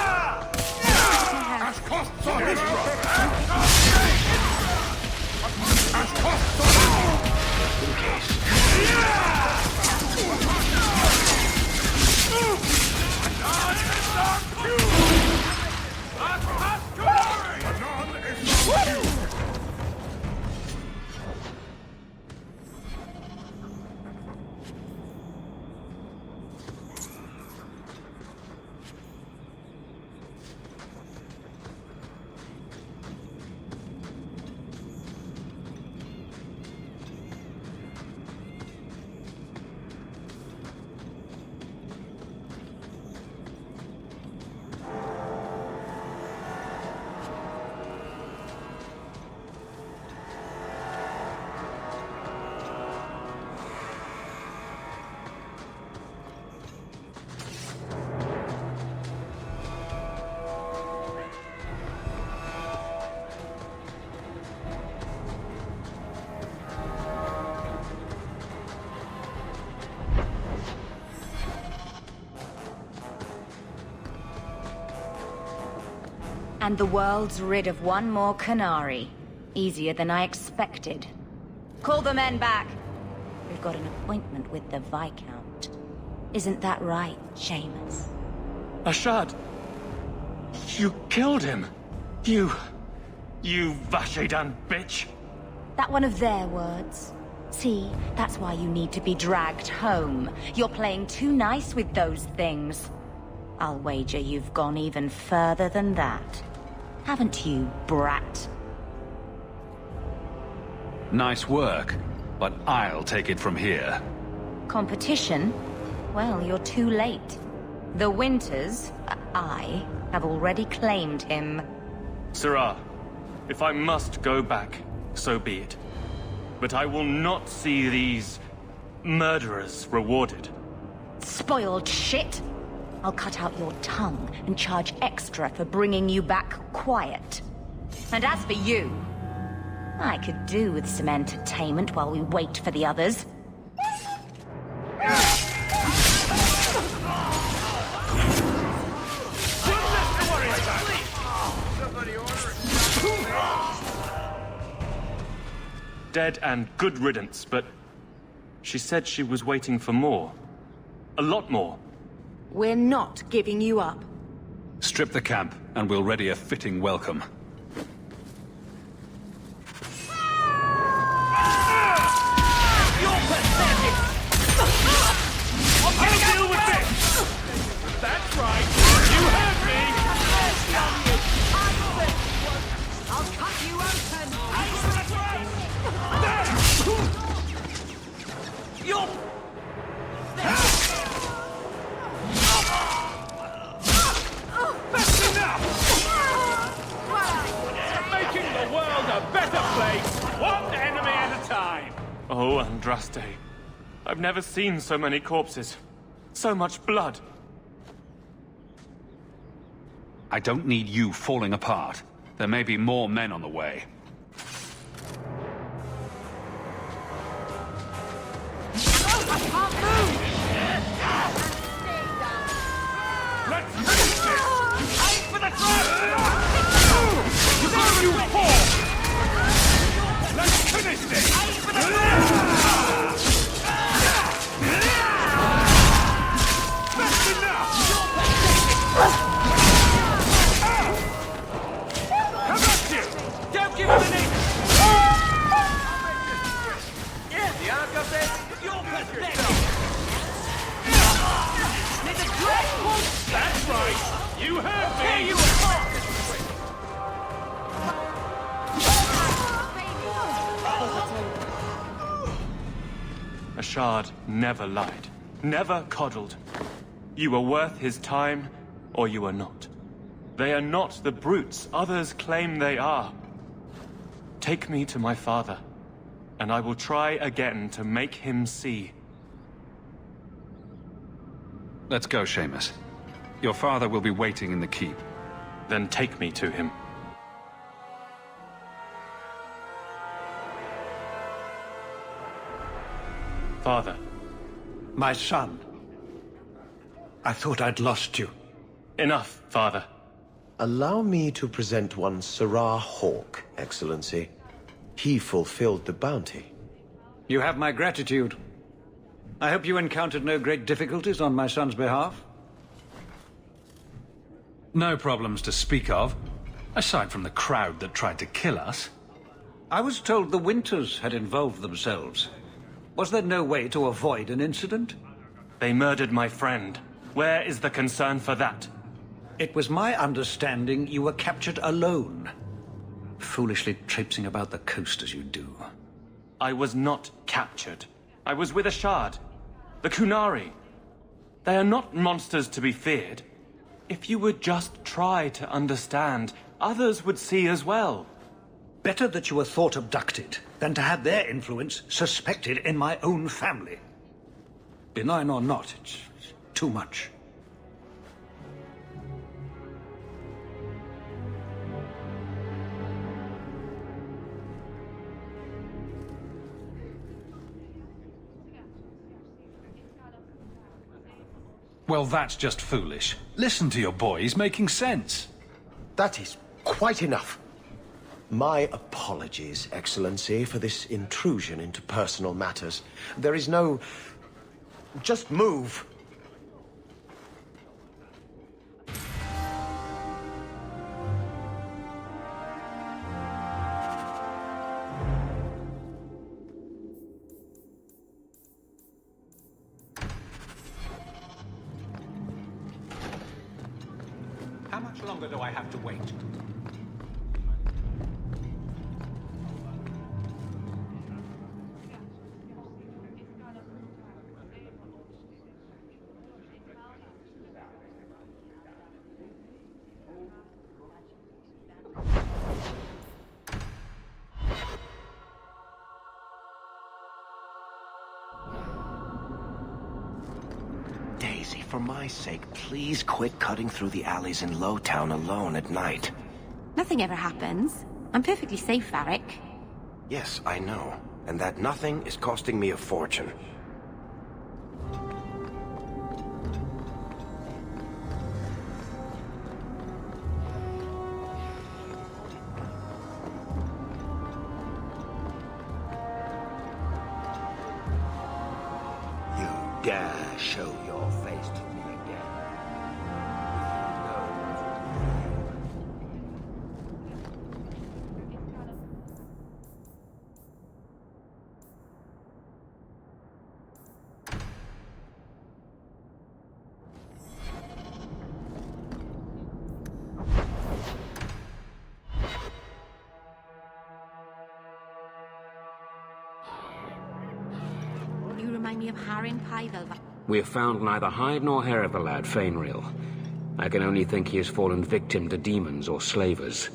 And the world's rid of one more Canary. Easier than I expected. Call the men back. We've got an appointment with the Viscount. Isn't that right, Seamus? Ashad! You killed him! You Vashedan bitch! That one of their words? See, that's why you need to be dragged home. You're playing too nice with those things. I'll wager you've gone even further than that. Haven't you, brat? Nice work, but I'll take it from here. Competition? Well, you're too late. The Winters, I, have already claimed him. Sirrah, if I must go back, so be it. But I will not see these murderers rewarded. Spoiled shit! I'll cut out your tongue and charge extra for bringing you back quiet. And as for you, I could do with some entertainment while we wait for the others. Dead and good riddance, but she said she was waiting for more. A lot more. We're not giving you up. Strip the camp, and we'll ready a fitting welcome. You're pathetic! I'll deal with this! That's right! You heard me! I'll cut you open! You're... That's enough! Making the world a better place, one enemy at a time! Oh, Andraste. I've never seen so many corpses. So much blood. I don't need you falling apart. There may be more men on the way. I can't move! Let's finish this! Aim for the throat! There you fall! Let's finish this! Aim for the throat! That's enough! How about you? Don't give him an inch! The arc of it, you're pathetic! That's right! You heard me! Here you are! A shard never lied. Never coddled. You were worth his time, or you are not. They are not the brutes others claim they are. Take me to my father, and I will try again to make him see. Let's go, Seamus. Your father will be waiting in the keep. Then take me to him. Father. My son. I thought I'd lost you. Enough, Father. Allow me to present one Sirrah Hawke, Excellency. He fulfilled the bounty. You have my gratitude. I hope you encountered no great difficulties on my son's behalf. No problems to speak of, aside from the crowd that tried to kill us. I was told the Winters had involved themselves. Was there no way to avoid an incident? They murdered my friend. Where is the concern for that? It was my understanding you were captured alone. Foolishly traipsing about the coast as you do. I was not captured. I was with a shard. The Kunari. They are not monsters to be feared. If you would just try to understand, others would see as well. Better that you were thought abducted than to have their influence suspected in my own family. Benign or not, it's too much. Well, that's just foolish. Listen to your boy, he's making sense. That is quite enough. My apologies, Excellency, for this intrusion into personal matters. There is no... Just move. longer do I have to wait? Daisy, for my sake, please quit cutting through the alleys in Lowtown alone at night. Nothing ever happens. I'm perfectly safe, Varric. Yes, I know. And that nothing is costing me a fortune. You dare show your face to me again. You remind me of Harin Pyvel. We have found neither hide nor hair of the lad, Fainreal. I can only think he has fallen victim to demons or slavers.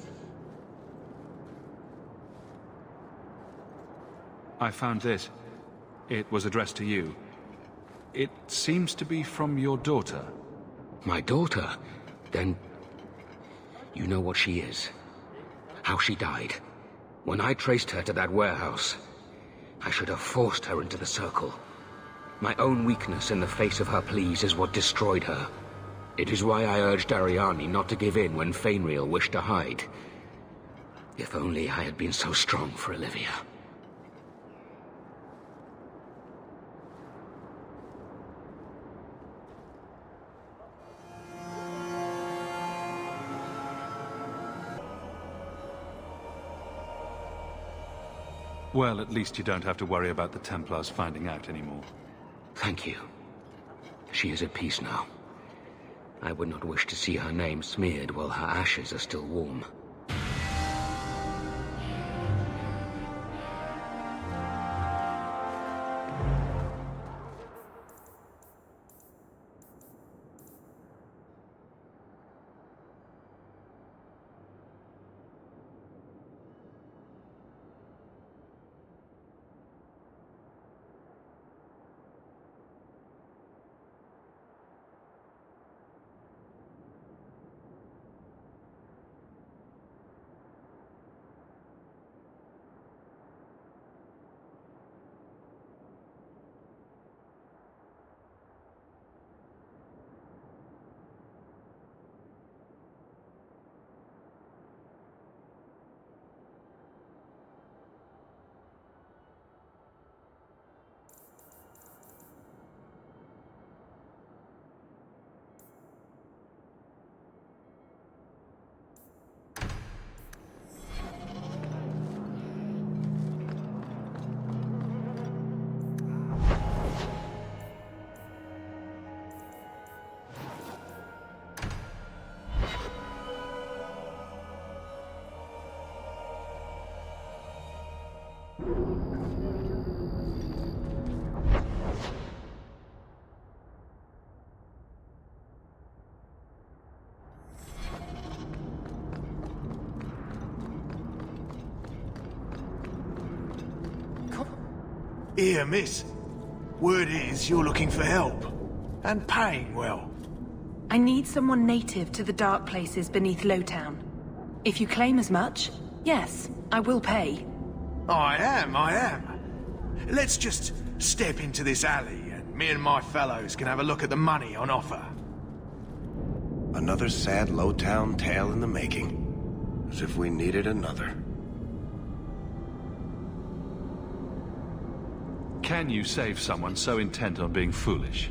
I found this. It was addressed to you. It seems to be from your daughter. My daughter? Then... you know what she is. How she died. When I traced her to that warehouse, I should have forced her into the circle. My own weakness in the face of her pleas is what destroyed her. It is why I urged Ariani not to give in when Fainreal wished to hide. If only I had been so strong for Olivia. Well, at least you don't have to worry about the Templars finding out anymore. Thank you. She is at peace now. I would not wish to see her name smeared while her ashes are still warm. Here, miss. Word is you're looking for help. And paying well. I need someone native to the dark places beneath Lowtown. If you claim as much, yes, I will pay. I am. Let's just step into this alley, and me and my fellows can have a look at the money on offer. Another sad Lowtown tale in the making. As if we needed another. Can you save someone so intent on being foolish?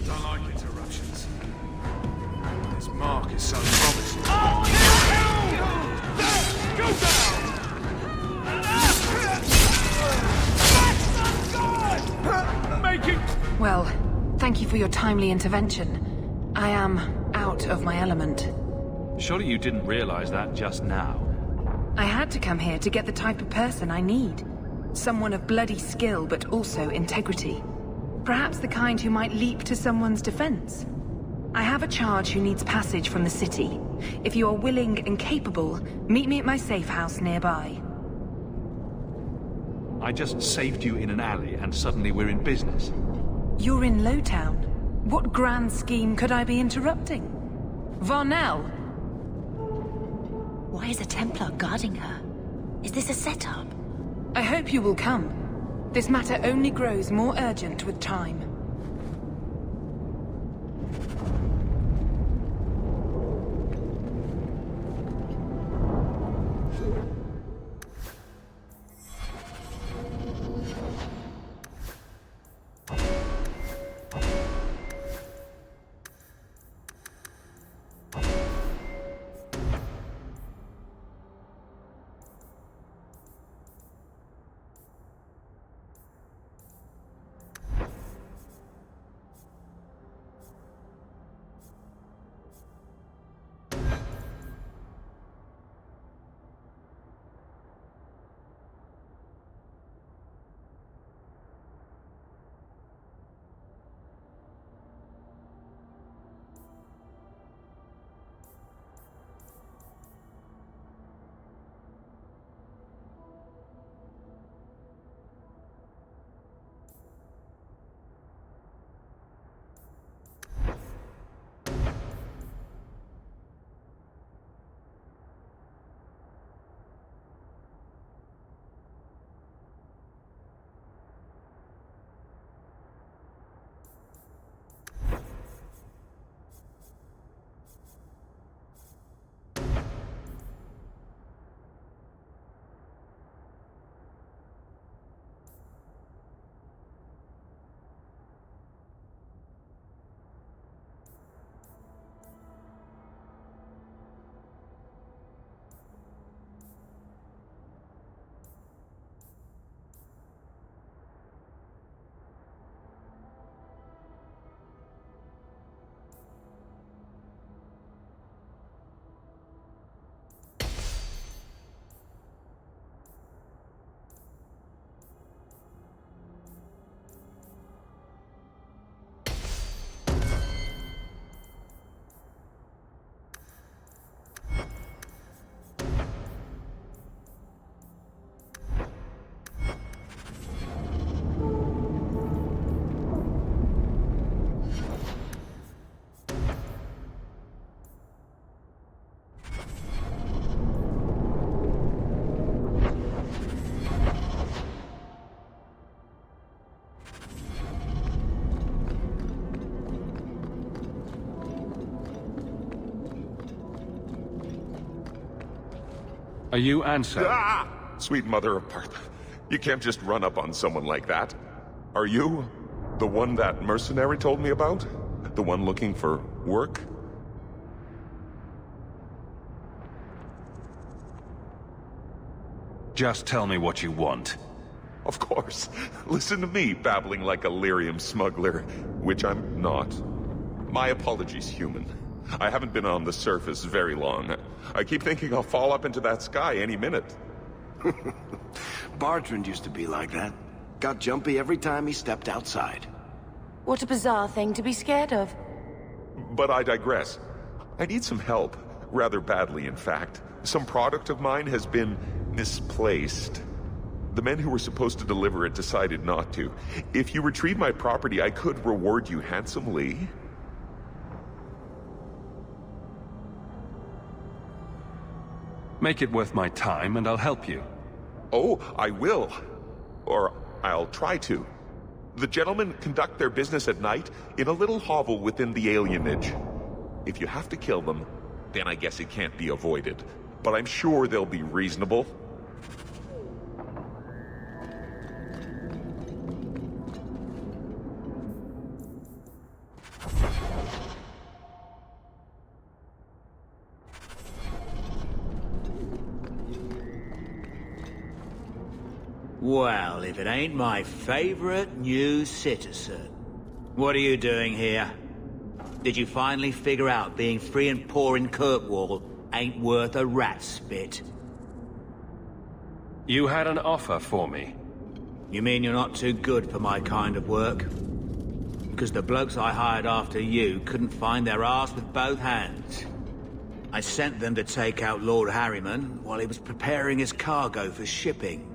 Don't like interruptions. This mark is so promising. Go down! Well, thank you for your timely intervention. I am out of my element. Surely you didn't realize that just now. I had to come here to get the type of person I need. Someone of bloody skill, but also integrity. Perhaps the kind who might leap to someone's defense. I have a charge who needs passage from the city. If you are willing and capable, meet me at my safe house nearby. I just saved you in an alley and suddenly we're in business. You're in Lowtown. What grand scheme could I be interrupting? Varnell! Why is a Templar guarding her? Is this a setup? I hope you will come. This matter only grows more urgent with time. Are you Ansel? Ah! Sweet mother of Parth. You can't just run up on someone like that. Are you the one that mercenary told me about? The one looking for work? Just tell me what you want. Of course. Listen to me babbling like a lyrium smuggler, which I'm not. My apologies, human. I haven't been on the surface very long. I keep thinking I'll fall up into that sky any minute. Bartrand used to be like that. Got jumpy every time he stepped outside. What a bizarre thing to be scared of. But I digress. I need some help. Rather badly, in fact. Some product of mine has been misplaced. The men who were supposed to deliver it decided not to. If you retrieve my property, I could reward you handsomely. Make it worth my time and I'll help you. Oh, I will. Or I'll try to. The gentlemen conduct their business at night in a little hovel within the alienage. If you have to kill them, then I guess it can't be avoided. But I'm sure they'll be reasonable. Well, if it ain't my favorite new citizen. What are you doing here? Did you finally figure out being free and poor in Kirkwall ain't worth a rat's spit? You had an offer for me. You mean you're not too good for my kind of work? Because the blokes I hired after you couldn't find their arse with both hands. I sent them to take out Lord Harryman while he was preparing his cargo for shipping.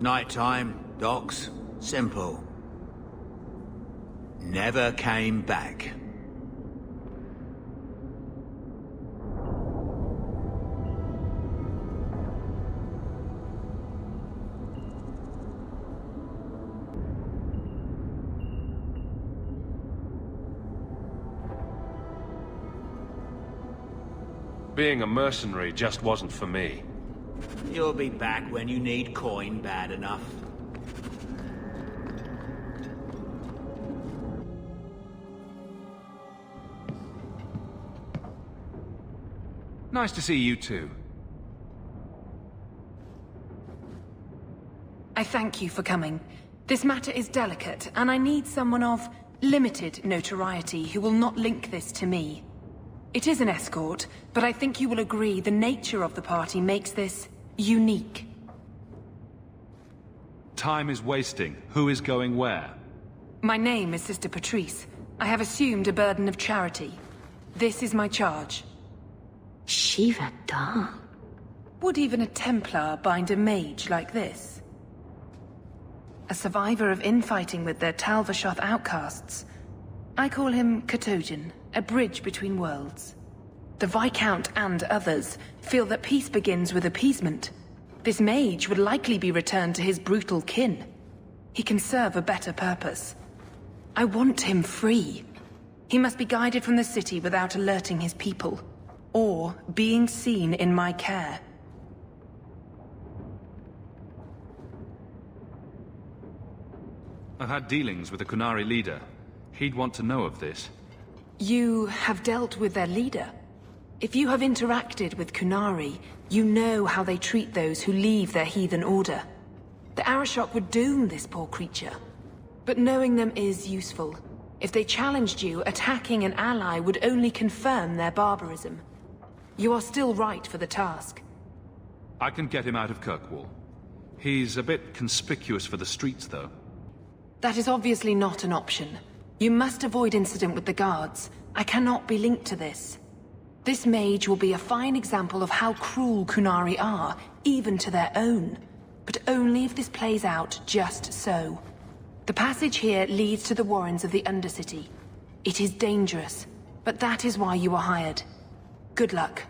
Nighttime, docks, simple. Never came back. Being a mercenary just wasn't for me. You'll be back when you need coin bad enough. Nice to see you too. I thank you for coming. This matter is delicate, and I need someone of limited notoriety who will not link this to me. It is an escort, but I think you will agree the nature of the party makes this unique. Time is wasting. Who is going where? My name is Sister Patrice. I have assumed a burden of charity. This is my charge. Shiva Da. Would even a Templar bind a mage like this? A survivor of infighting with their Talvashoth outcasts. I call him Katojan, a bridge between worlds. The Viscount and others feel that peace begins with appeasement. This mage would likely be returned to his brutal kin. He can serve a better purpose. I want him free. He must be guided from the city without alerting his people, or being seen in my care. I've had dealings with the Kunari leader. He'd want to know of this. You have dealt with their leader? If you have interacted with Kunari, you know how they treat those who leave their heathen order. The Arashok would doom this poor creature. But knowing them is useful. If they challenged you, attacking an ally would only confirm their barbarism. You are still right for the task. I can get him out of Kirkwall. He's a bit conspicuous for the streets, though. That is obviously not an option. You must avoid incident with the guards. I cannot be linked to this. This mage will be a fine example of how cruel Kunari are, even to their own. But only if this plays out just so. The passage here leads to the warrens of the Undercity. It is dangerous, but that is why you were hired. Good luck.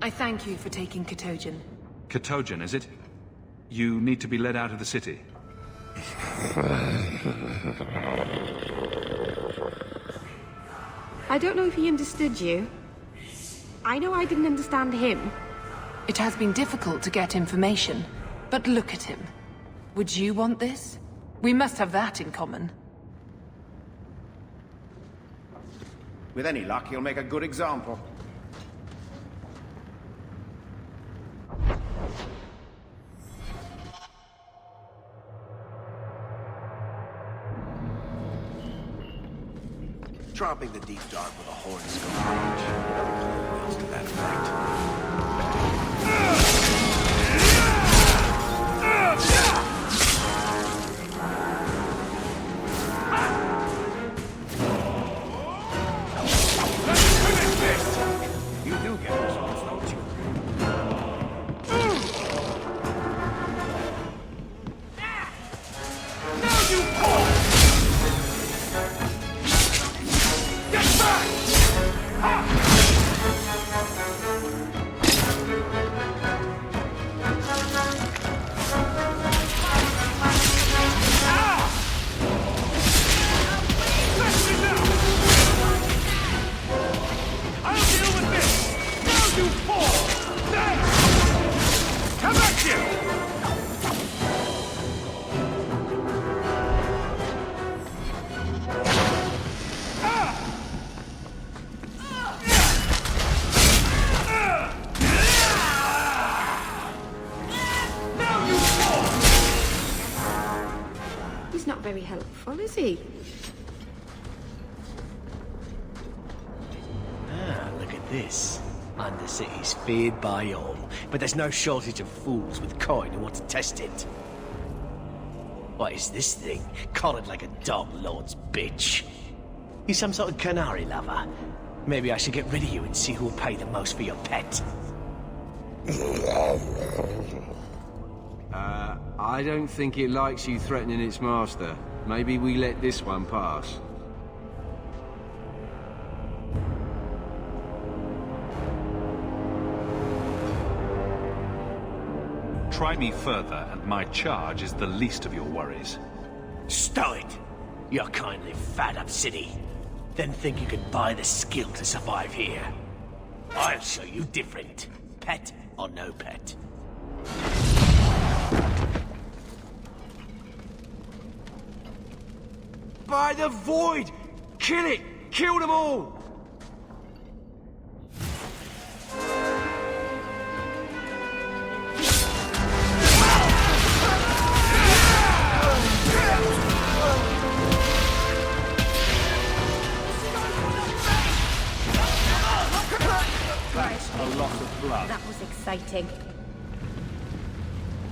I thank you for taking Katojan. Katojan, is it? You need to be led out of the city. I don't know if he understood you. I know I didn't understand him. It has been difficult to get information, but look at him. Would you want this? We must have that in common. With any luck, he'll make a good example. Dropping the deep dark with a horn scope range. To that effect. You do get results, don't you? Now you fall! Get back! Ha! He's not very helpful, is he? Ah, look at this. Undercity's feared by all, but there's no shortage of fools with coin who want to test it. What is this thing? Collared like a dog lord's bitch. You some sort of canary lover? Maybe I should get rid of you and see who'll pay the most for your pet. I don't think it likes you threatening its master. Maybe we let this one pass. Try me further, and my charge is the least of your worries. Stow it! You're kindly fat up city. Then think you can buy the skill to survive here. I'll show you different. Pet or no pet. By the void! Kill it! Kill them all! That's a lot of blood. That was exciting.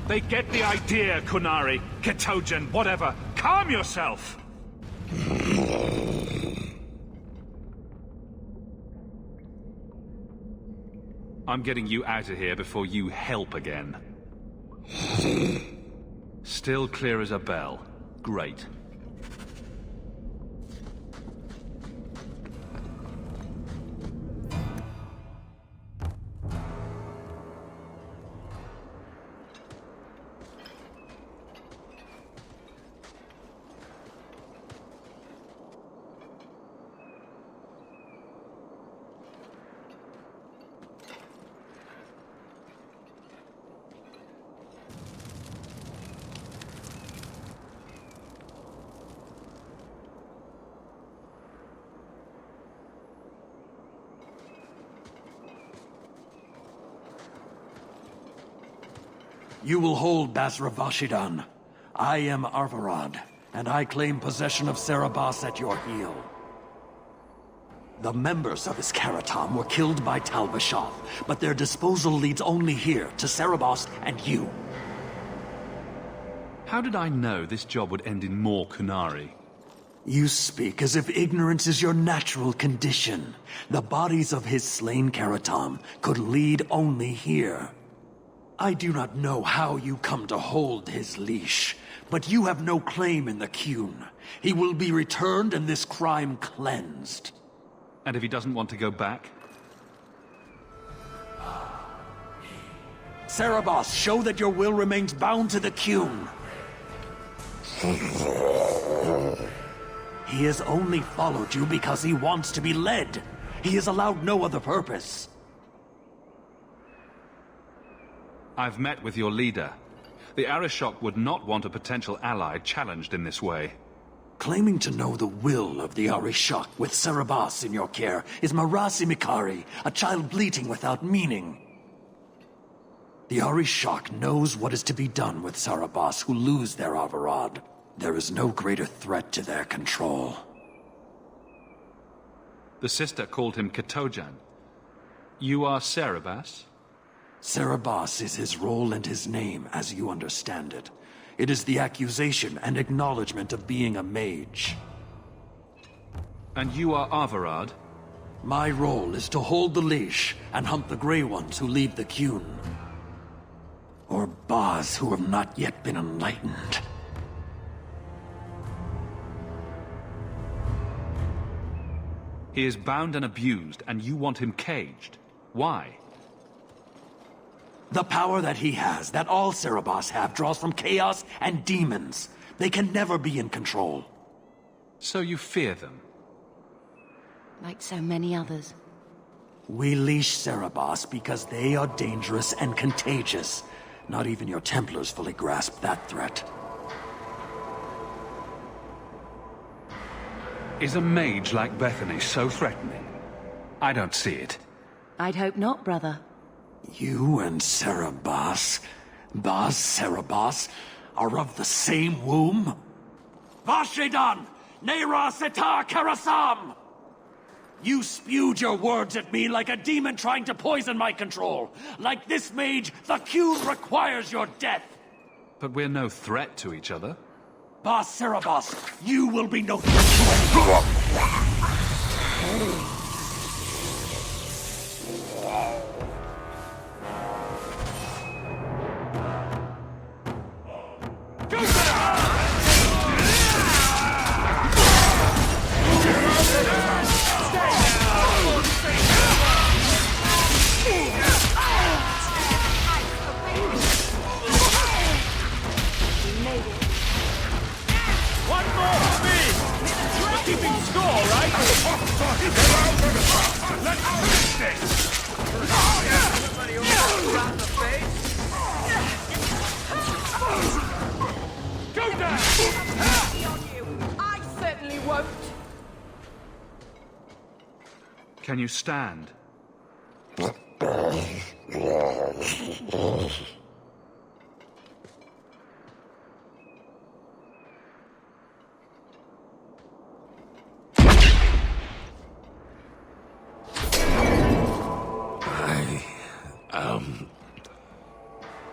They get the idea, Kunari. Katojan, whatever. Calm yourself! I'm getting you out of here before you help again. Still clear as a bell. Great. You will hold Basra Vashidan. I am Arvarad, and I claim possession of Serabas at your heel. The members of his Karatam were killed by Tal Vashath, but their disposal leads only here, to Serabas and you. How did I know this job would end in more Kunari? You speak as if ignorance is your natural condition. The bodies of his slain Karatam could lead only here. I do not know how you come to hold his leash, but you have no claim in the Qun. He will be returned and this crime cleansed. And if he doesn't want to go back? Cerebos, show that your will remains bound to the Qun. He has only followed you because he wants to be led. He has allowed no other purpose. I've met with your leader. The Arishok would not want a potential ally challenged in this way. Claiming to know the will of the Arishok with Cerebos in your care is Marasi Mikari, a child bleating without meaning. The Arishok knows what is to be done with Cerebos who lose their Avarad. There is no greater threat to their control. The sister called him Katojan. You are Cerebos? Cerebos is his role and his name, as you understand it. It is the accusation and acknowledgement of being a mage. And you are Avarad? My role is to hold the leash and hunt the Grey Ones who leave the Qun. Or Baz who have not yet been enlightened. He is bound and abused, and you want him caged. Why? The power that he has, that all Cerebos have, draws from chaos and demons. They can never be in control. So you fear them? Like so many others. We leash Cerebos because they are dangerous and contagious. Not even your Templars fully grasp that threat. Is a mage like Bethany so threatening? I don't see it. I'd hope not, brother. You and Cerebos, Baz Cerebos, are of the same womb? Vashedan! Neira Setar Karasam! You spewed your words at me like a demon trying to poison my control. Like this mage, the Qun requires your death. But we're no threat to each other. Baz Cerebos, you will be no threat to anyone. I certainly won't. Can you stand? I am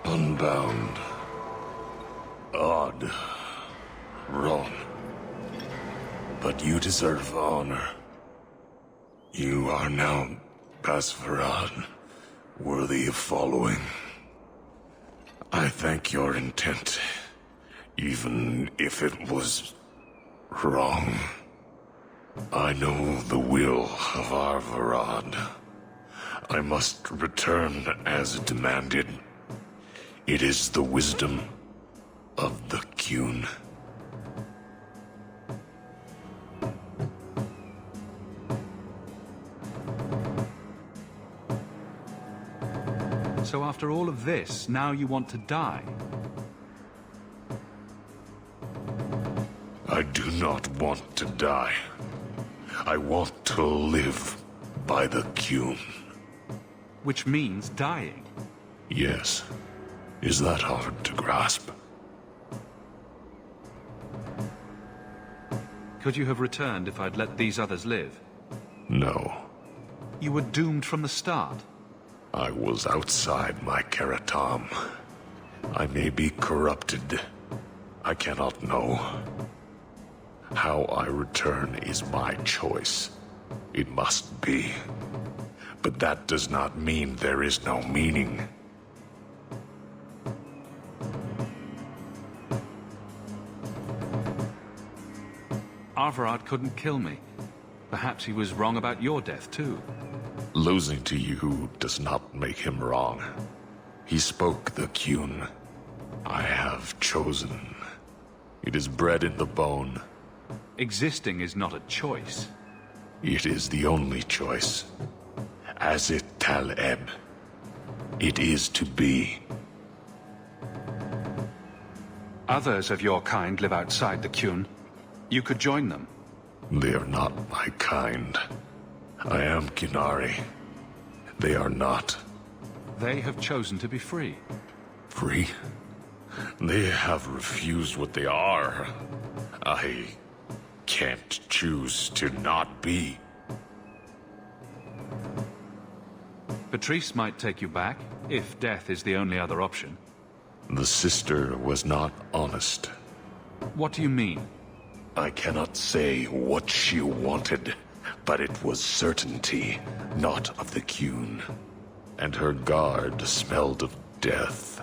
unbound. Odd. Wrong. But you deserve honor. You are now Basfarad, worthy of following. I thank your intent, even if it was wrong. I know the will of Arvarad. I must return as demanded. It is the wisdom of the Qun. So after all of this, now you want to die? I do not want to die. I want to live by the Qun. Which means dying. Yes. Is that hard to grasp? Could you have returned if I'd let these others live? No. You were doomed from the start. I was outside my Keratam. I may be corrupted. I cannot know. How I return is my choice. It must be. But that does not mean there is no meaning. Arvarad couldn't kill me. Perhaps he was wrong about your death, too. Losing to you does not make him wrong. He spoke the Qun. I have chosen. It is bred in the bone. Existing is not a choice. It is the only choice. As it Taleb. It is to be. Others of your kind live outside the Qun. You could join them. They are not my kind. I am Qunari. They are not. They have chosen to be free. Free? They have refused what they are. I can't choose to not be. Patrice might take you back, if death is the only other option. The sister was not honest. What do you mean? I cannot say what she wanted, but it was certainty, not of the Qun. And her guard smelled of death.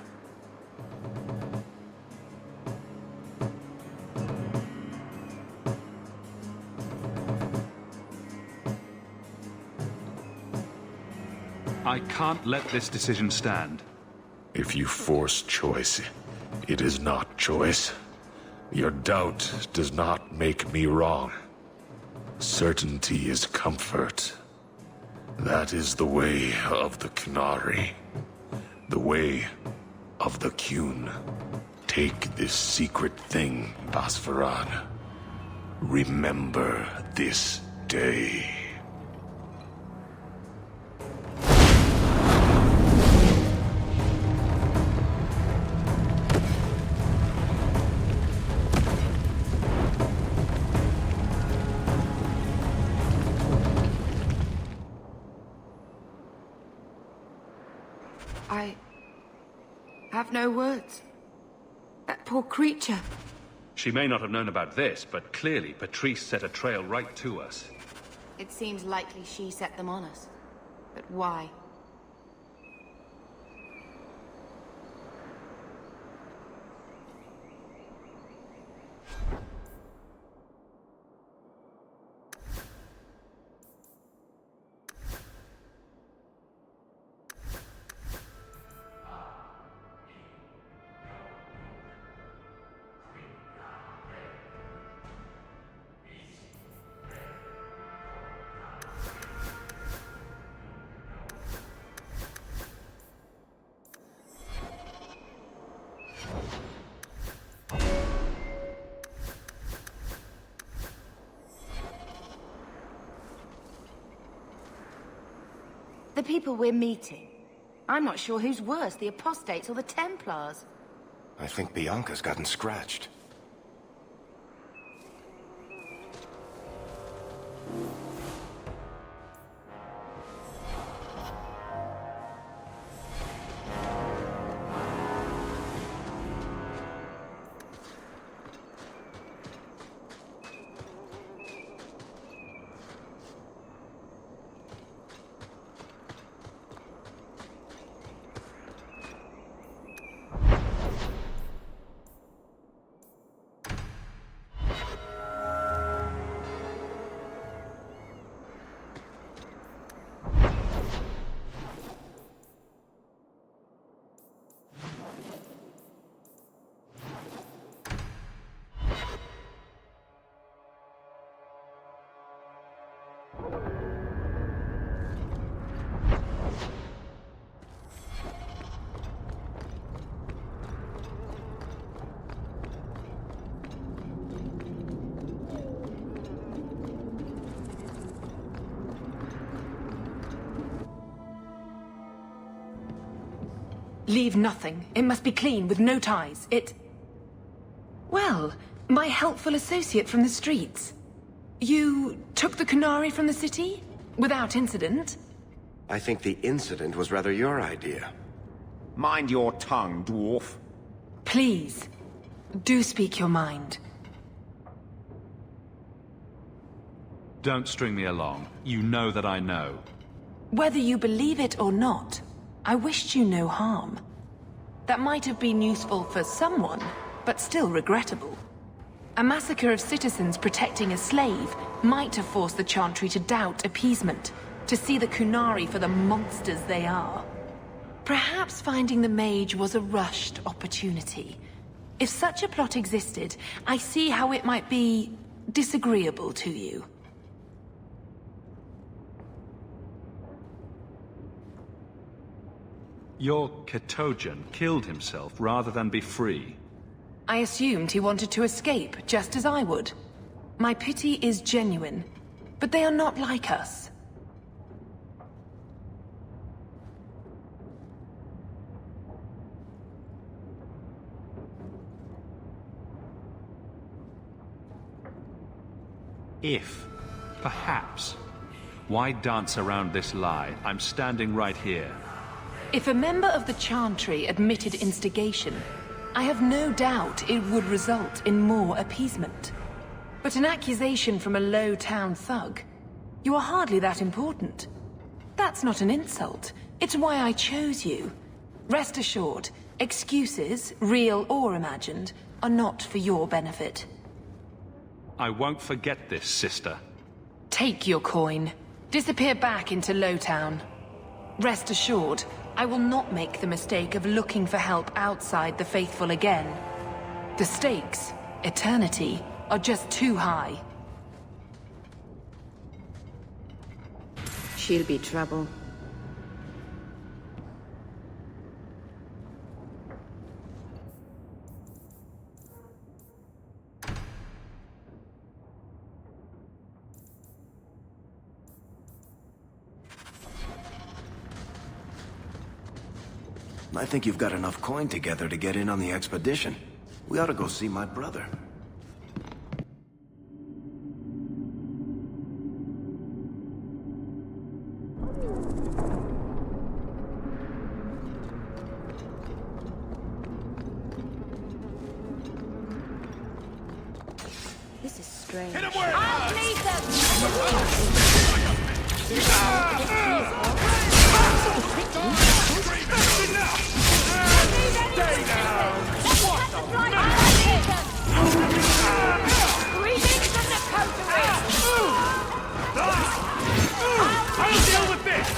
I can't let this decision stand. If you force choice, it is not choice. Your doubt does not make me wrong. Certainty is comfort. That is the way of the Qunari. The way of the Qun. Take this secret thing, Basfaran. Remember this day. I have no words. That poor creature. She may not have known about this, but clearly Patrice set a trail right to us. It seems likely she set them on us. But why? The people we're meeting. I'm not sure who's worse, the apostates or the Templars. I think Bianca's gotten scratched. Leave nothing. It must be clean, with no ties. Well, my helpful associate from the streets. You took the Qunari from the city? Without incident? I think the incident was rather your idea. Mind your tongue, dwarf. Please, do speak your mind. Don't string me along. You know that I know. Whether you believe it or not, I wished you no harm. That might have been useful for someone, but still regrettable. A massacre of citizens protecting a slave might have forced the Chantry to doubt appeasement, to see the Qunari for the monsters they are. Perhaps finding the mage was a rushed opportunity. If such a plot existed, I see how it might be disagreeable to you. Your Ketogen killed himself rather than be free. I assumed he wanted to escape, just as I would. My pity is genuine, but they are not like us. If, perhaps, why dance around this lie? I'm standing right here. If a member of the Chantry admitted instigation, I have no doubt it would result in more appeasement. But an accusation from a low-town thug? You are hardly that important. That's not an insult. It's why I chose you. Rest assured, excuses, real or imagined, are not for your benefit. I won't forget this, sister. Take your coin. Disappear back into Lowtown. Rest assured, I will not make the mistake of looking for help outside the Faithful again. The stakes, eternity, are just too high. She'll be trouble. I think you've got enough coin together to get in on the expedition. We ought to go see my brother. This is strange. Hit him where it hurts! Stay down! What the Greetings from the coterie! I'll deal with this!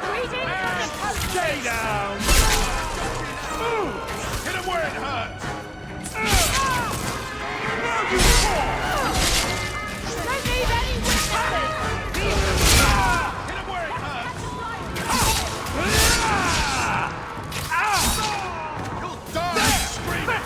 Greetings from the coterie! Stay down! Hit him where it hurts! Now you fall! Don't need any witnesses! Hit him where it hurts! You'll die screaming!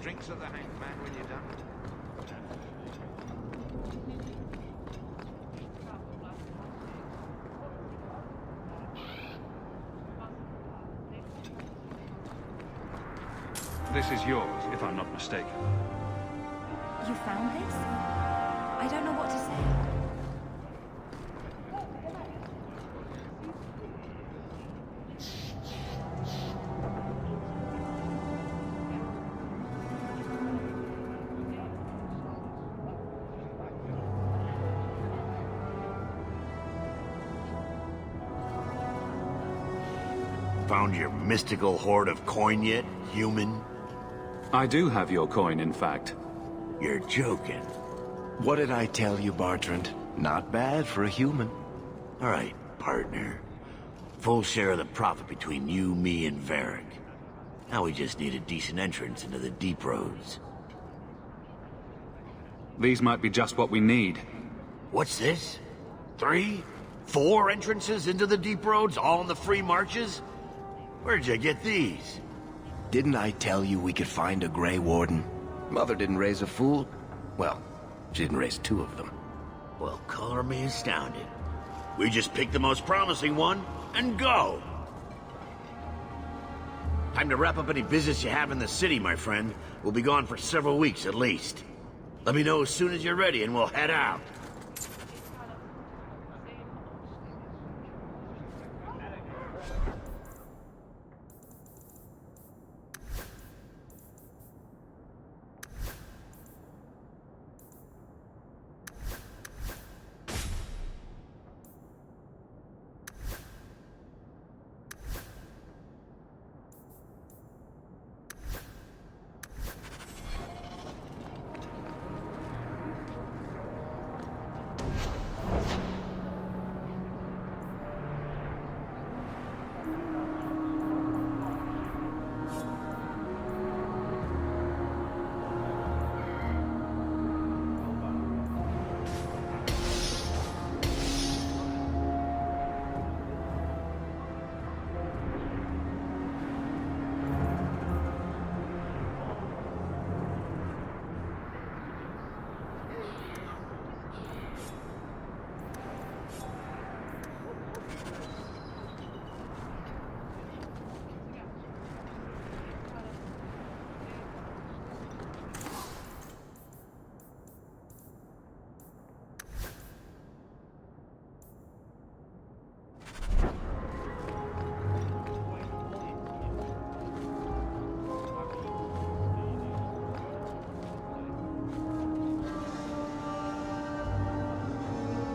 Drinks of the hangman when you're done. This is yours, if I'm not mistaken. You found this? I don't know what to say. Found your mystical hoard of coin yet, human? I do have your coin, in fact. You're joking. What did I tell you, Bartrand? Not bad for a human. All right, partner. Full share of the profit between you, me, and Varric. Now we just need a decent entrance into the deep roads. These might be just what we need. What's this? 3? 4 entrances into the deep roads, all in the free marches? Where'd you get these? Didn't I tell you we could find a Grey Warden? Mother didn't raise a fool. Well, she didn't raise 2 of them. Well, color me astounded. We just pick the most promising one and go. Time to wrap up any business you have in the city, my friend. We'll be gone for several weeks at least. Let me know as soon as you're ready and we'll head out.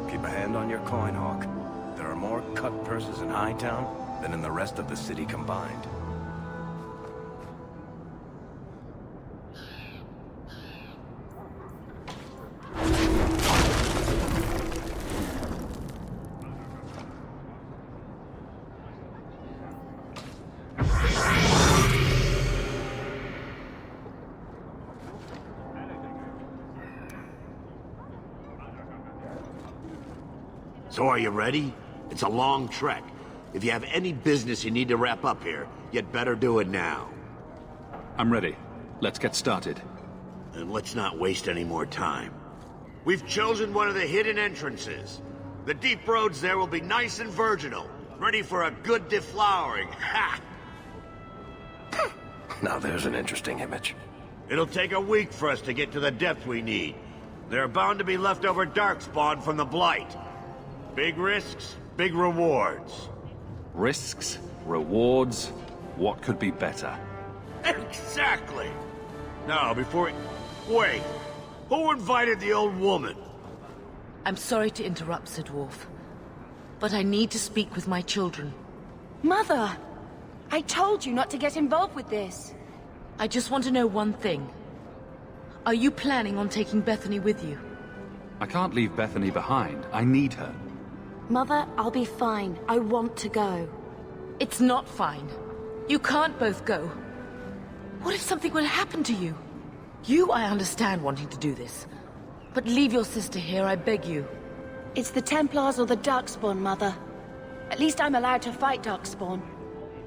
Keep a hand on your coin, Hawk. There are more cut purses in Hightown than in the rest of the city combined. So are you ready? It's a long trek. If you have any business you need to wrap up here, you'd better do it now. I'm ready. Let's get started. And let's not waste any more time. We've chosen one of the hidden entrances. The deep roads there will be nice and virginal, ready for a good deflowering. Ha! Now there's an interesting image. It'll take a week for us to get to the depth we need. There are bound to be leftover darkspawn from the Blight. Big risks, big rewards. Risks, rewards, what could be better? Exactly! Now, before... Wait! Who invited the old woman? I'm sorry to interrupt, Sir Dwarf, but I need to speak with my children. Mother! I told you not to get involved with this. I just want to know one thing. Are you planning on taking Bethany with you? I can't leave Bethany behind. I need her. Mother, I'll be fine. I want to go. It's not fine. You can't both go. What if something would happen to you? You, I understand wanting to do this. But leave your sister here, I beg you. It's the Templars or the Darkspawn, Mother. At least I'm allowed to fight Darkspawn.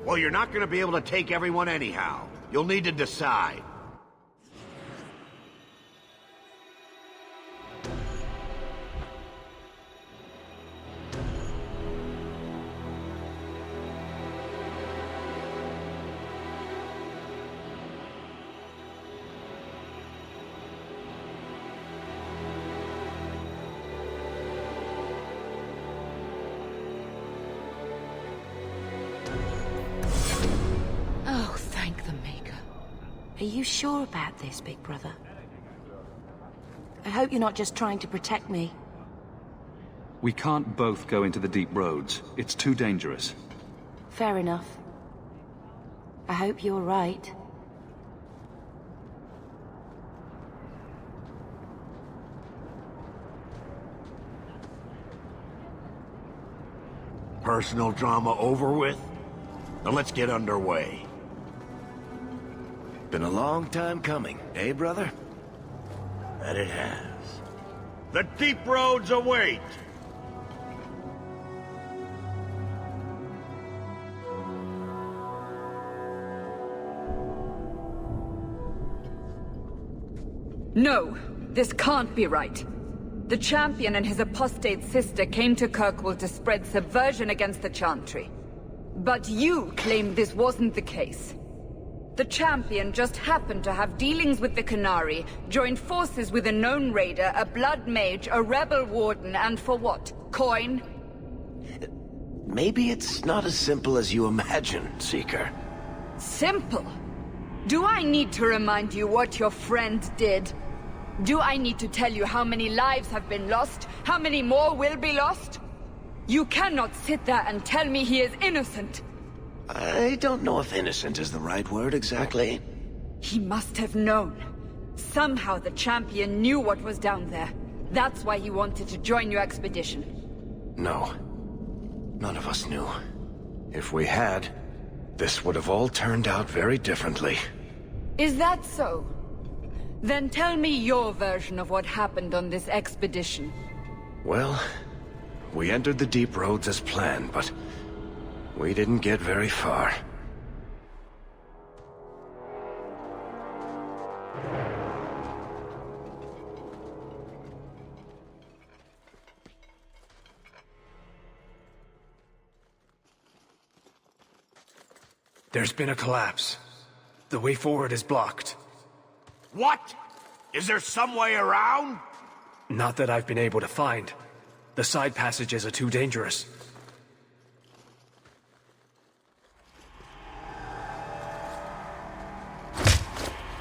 Well, you're not gonna be able to take everyone anyhow. You'll need to decide. Oh, thank the Maker. Are you sure about this, Big Brother? I hope you're not just trying to protect me. We can't both go into the deep roads. It's too dangerous. Fair enough. I hope you're right. Personal drama over with? Now let's get underway. Been a long time coming, eh, brother? That it has. The deep roads await! No, this can't be right. The Champion and his apostate sister came to Kirkwall to spread subversion against the Chantry. But you claim this wasn't the case. The Champion just happened to have dealings with the Qunari, joined forces with a known raider, a blood mage, a rebel warden, and for what? Coin? Maybe it's not as simple as you imagine, Seeker. Simple? Do I need to remind you what your friend did? Do I need to tell you how many lives have been lost? How many more will be lost? You cannot sit there and tell me he is innocent. I don't know if innocent is the right word exactly. He must have known. Somehow the Champion knew what was down there. That's why he wanted to join your expedition. No. None of us knew. If we had, this would have all turned out very differently. Is that so? Then tell me your version of what happened on this expedition. Well, we entered the deep roads as planned, but we didn't get very far. There's been a collapse. The way forward is blocked. What? Is there some way around? Not that I've been able to find. The side passages are too dangerous.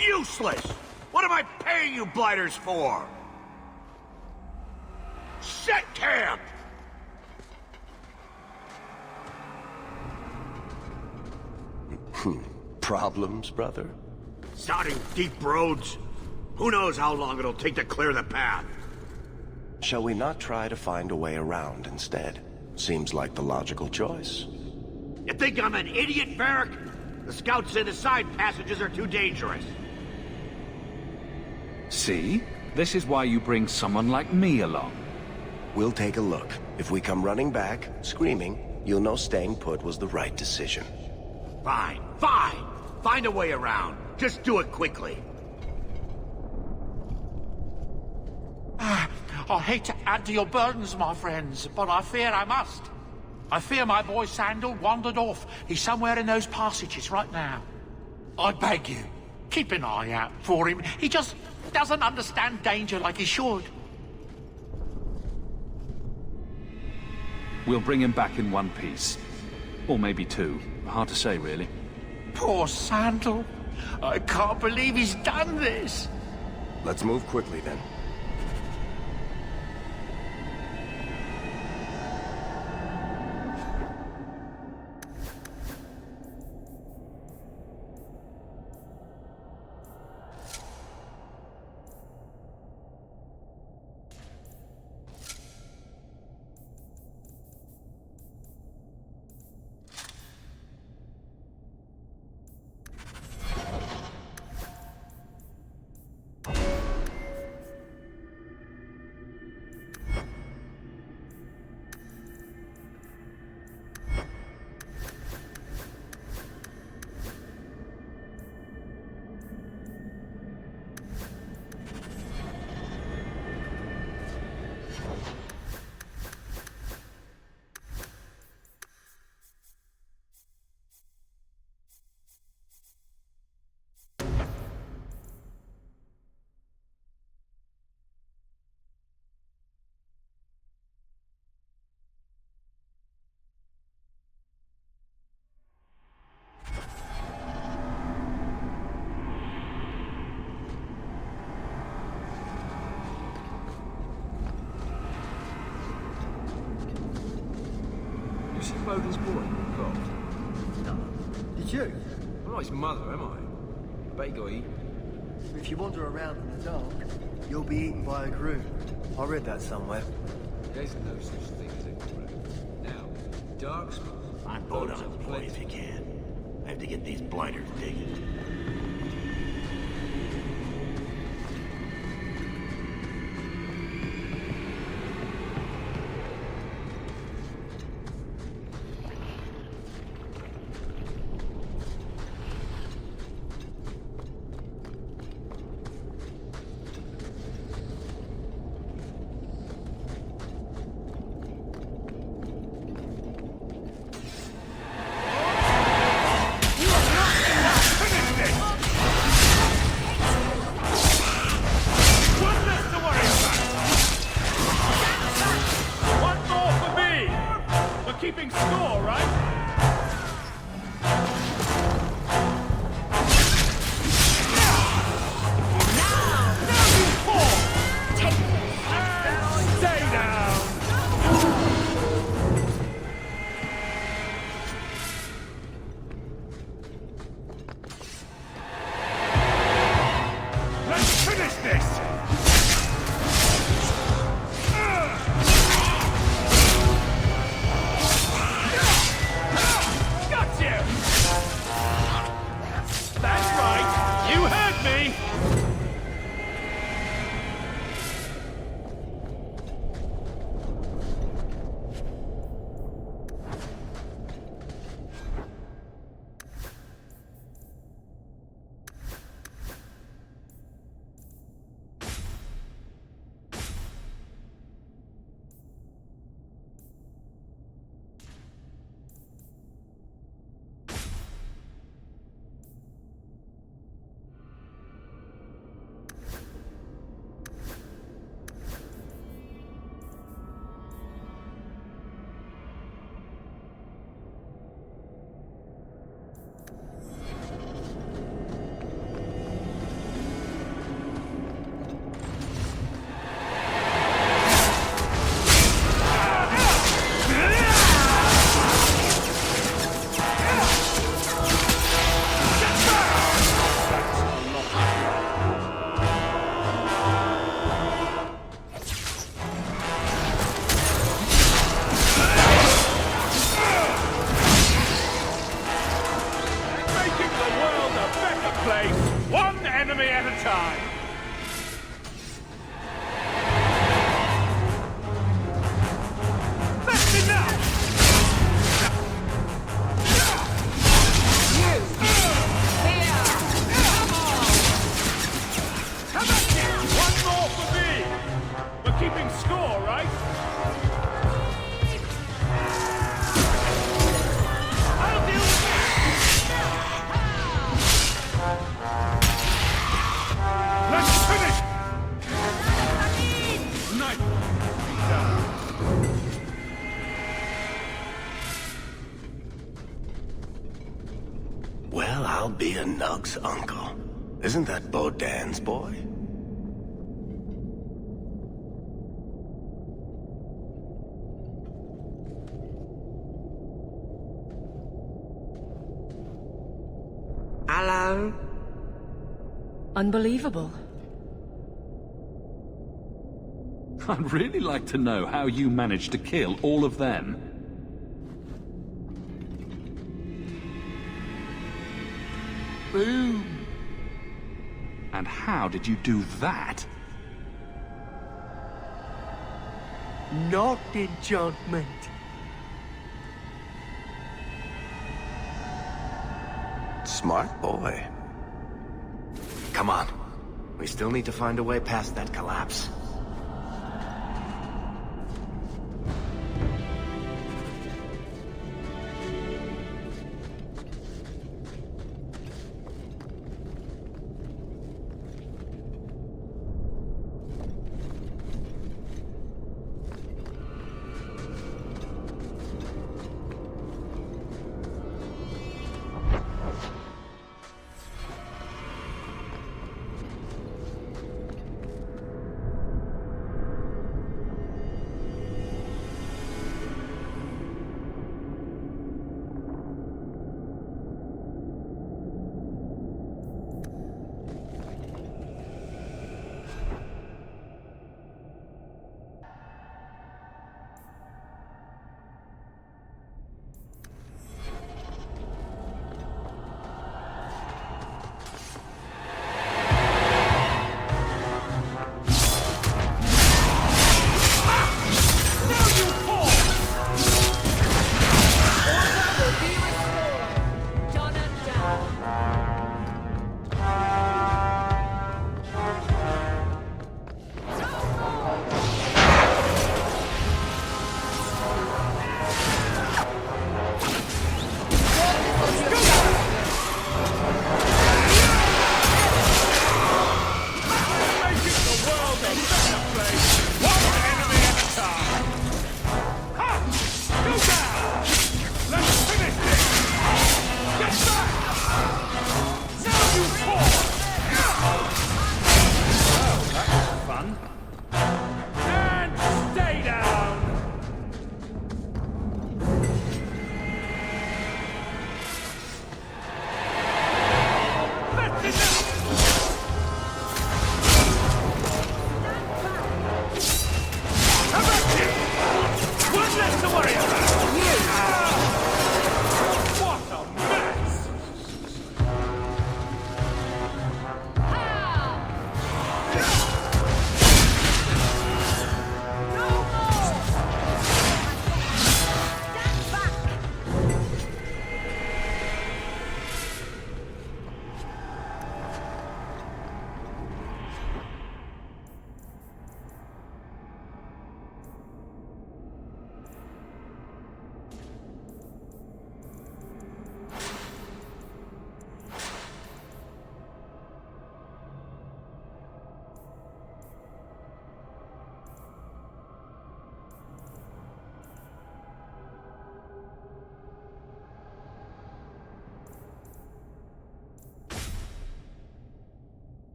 Useless! What am I paying you blighters for? Set camp! Problems, brother? Sounding deep roads. Who knows how long it'll take to clear the path? Shall we not try to find a way around instead? Seems like the logical choice. You think I'm an idiot, Varric? The scouts say the side passages are too dangerous. See? This is why you bring someone like me along. We'll take a look. If we come running back, screaming, you'll know staying put was the right decision. Fine, fine! Find a way around. Just do it quickly. I hate to add to your burdens, my friends, but I fear I must. I fear my boy Sandal wandered off. He's somewhere in those passages right now. I beg you, keep an eye out for him. He just doesn't understand danger like he should. We'll bring him back in one piece. Or maybe two. Hard to say, really. Poor Sandal. I can't believe he's done this. Let's move quickly, then. Bowden's boy, Colt? No. Did you? I'm not his mother, am I? I bet he got eaten. If you wander around in the dark, you'll be eaten by a groom. I read that somewhere. There's no such thing as a groom. Now, dark spot. I'm boat on his boy if you can. I have to get these blighters digging. place, one enemy at a time. That's enough! Come on! One more for me! We're keeping score, right? I'll deal with let's finish! Nice! Well, I'll be a Nug's uncle. Isn't that Bodan's boy? Hello? Unbelievable. I'd really like to know how you managed to kill all of them. Boom. And how did you do that? Not enchantment. Smart boy. Come on. We still need to find a way past that collapse.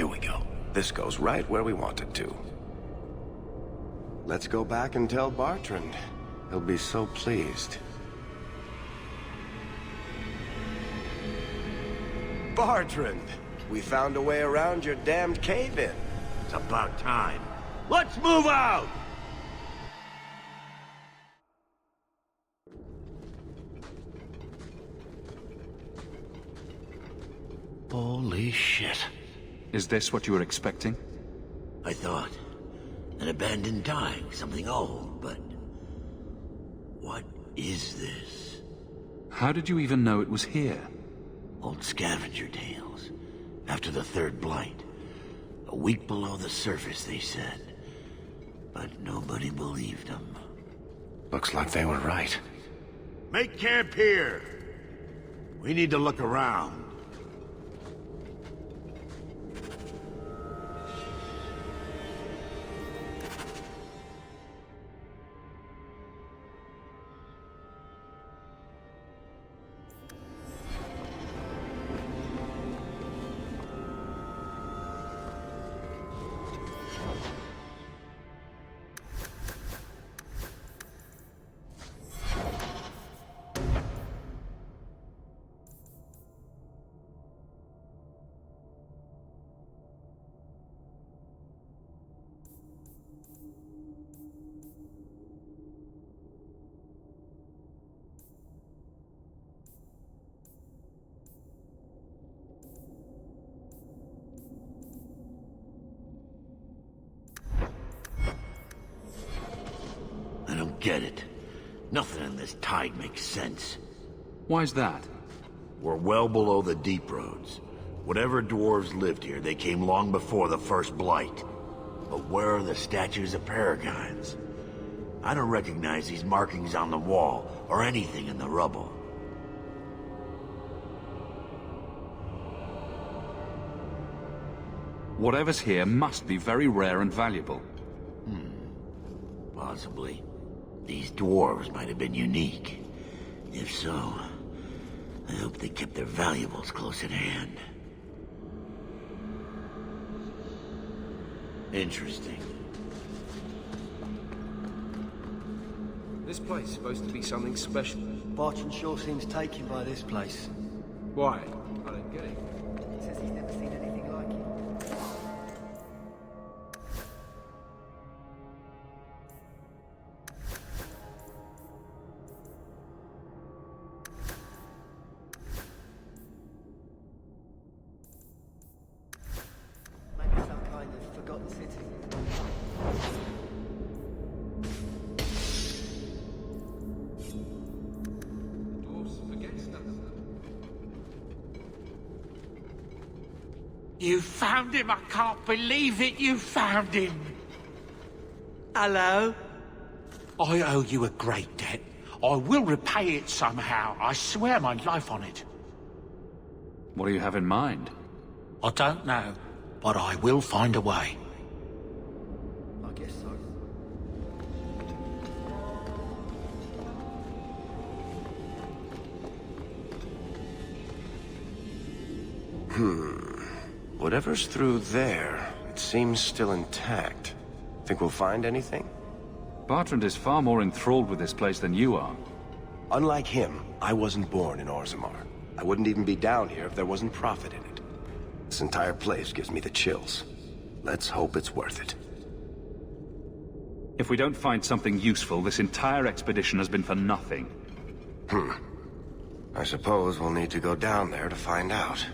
Here we go. This goes right where we want it to. Let's go back and tell Bartrand. He'll be so pleased. Bartrand! We found a way around your damned cave-in. It's about time. Let's move out! Holy shit. Is this what you were expecting? I thought. An abandoned dike, something old, but... what is this? How did you even know it was here? Old scavenger tales. After the third blight. A week below the surface, they said. But nobody believed them. Looks like they were right. Make camp here! We need to look around. Get it. Nothing in this tide makes sense. Why's that? We're well below the deep roads. Whatever dwarves lived here, they came long before the first blight. But where are the statues of paragons? I don't recognize these markings on the wall, or anything in the rubble. Whatever's here must be very rare and valuable. Possibly. These dwarves might have been unique. If so, I hope they kept their valuables close at hand. Interesting. This place is supposed to be something special. Bartrand sure seems taken by this place. Why? I don't get it. He says he's never seen anything like it. Maybe some kind of forgotten city. You found him! I can't believe it! You found him! Hello? I owe you a great debt. I will repay it somehow. I swear my life on it. What do you have in mind? I don't know, but I will find a way. I guess so. Whatever's through there, it seems still intact. Think we'll find anything? Bartrand is far more enthralled with this place than you are. Unlike him, I wasn't born in Orzammar. I wouldn't even be down here if there wasn't profit in it. This entire place gives me the chills. Let's hope it's worth it. If we don't find something useful, this entire expedition has been for nothing. I suppose we'll need to go down there to find out.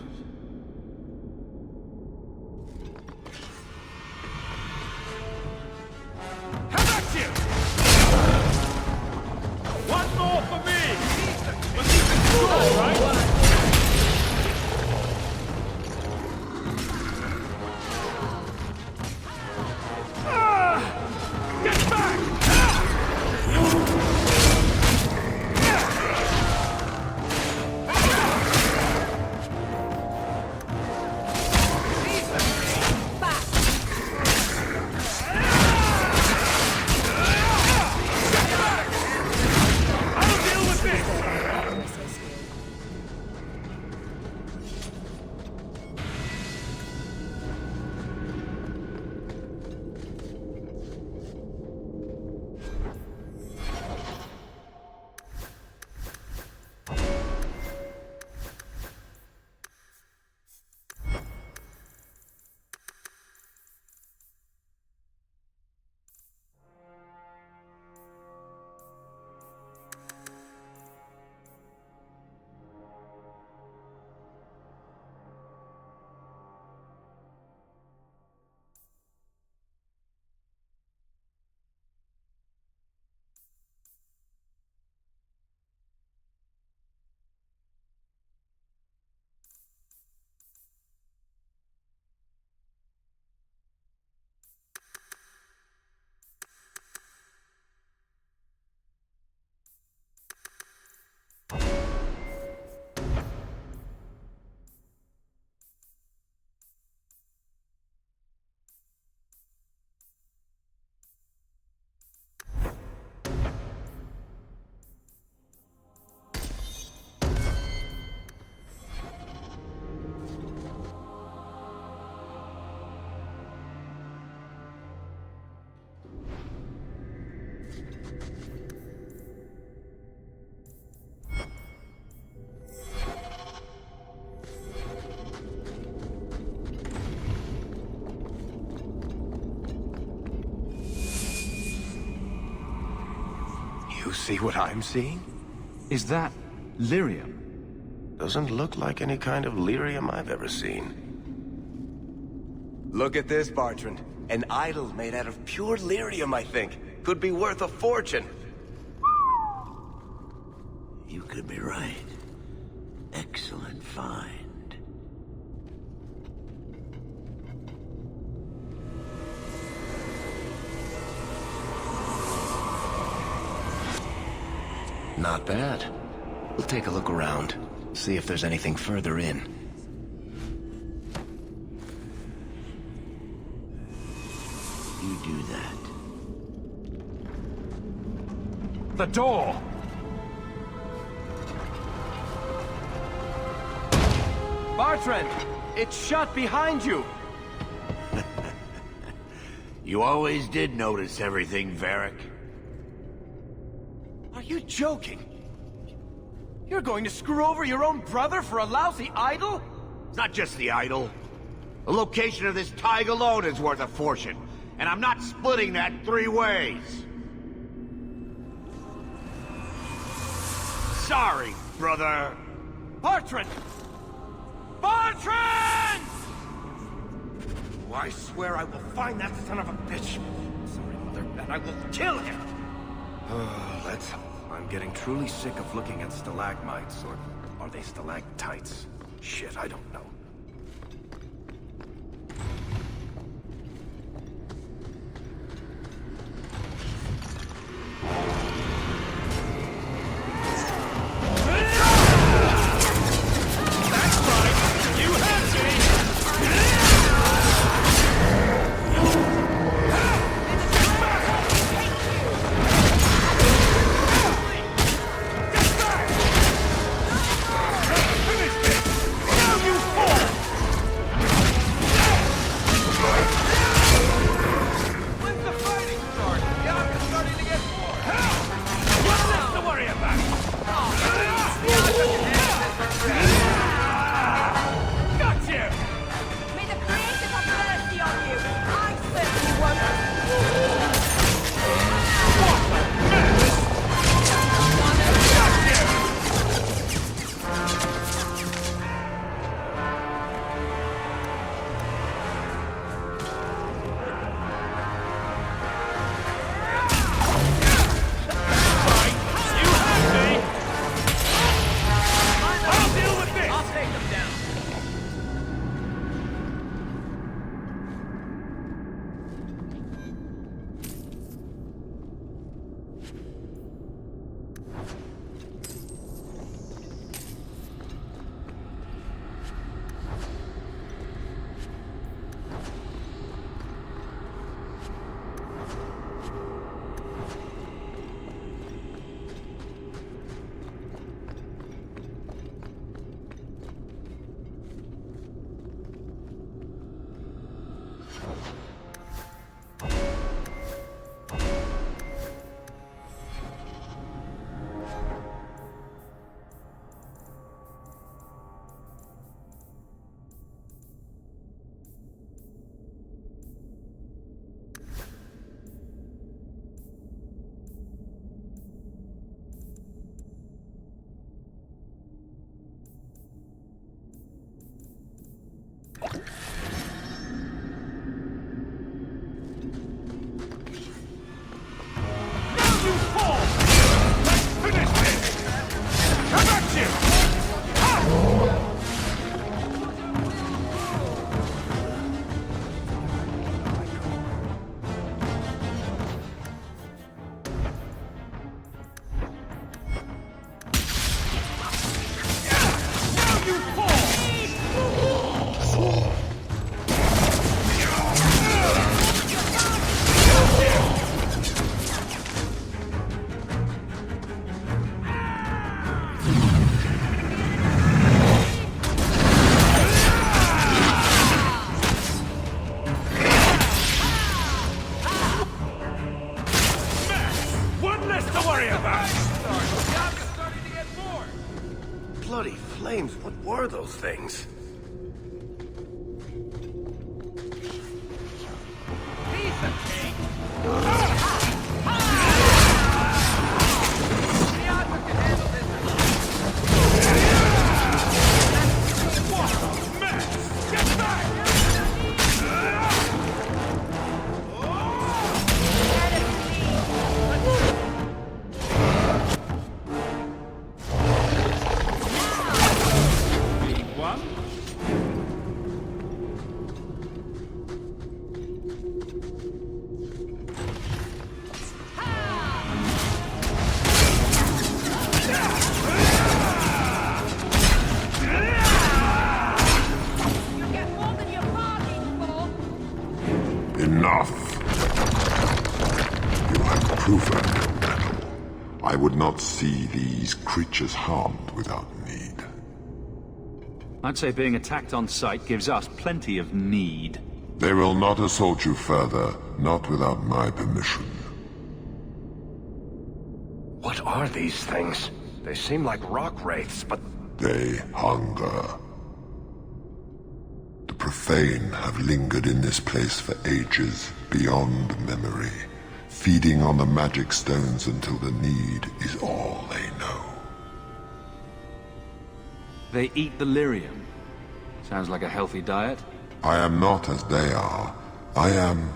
One more for me! We're keeping score, right? Get back! see what I'm seeing? Is that lyrium? Doesn't look like any kind of lyrium I've ever seen. Look at this, Bartrand. An idol made out of pure lyrium, I think. Could be worth a fortune. You could be right. Excellent find. Not bad. We'll take a look around. See if there's anything further in. You do that. The door! Bartrand! It's shut behind you! You always did notice everything, Varric. Are you joking? You're going to screw over your own brother for a lousy idol? It's not just the idol. The location of this tag alone is worth a fortune, and I'm not splitting that 3 ways. Sorry, brother. Bartrand! Bartrand! Oh, I swear I will find that son of a bitch. Sorry, Mother, and I will kill him. Oh, let's hope. I'm getting truly sick of looking at stalagmites, or are they stalactites? Shit, I don't know. Bloody flames, what were those things? Enough. You have proven your mettle. I would not see these creatures harmed without need. I'd say being attacked on sight gives us plenty of need. They will not assault you further, not without my permission. What are these things? They seem like rock wraiths, but... They hunger. The profane have lingered in this place for ages, beyond memory, feeding on the magic stones until the need is all they know. They eat the lyrium. Sounds like a healthy diet. I am not as they are. I am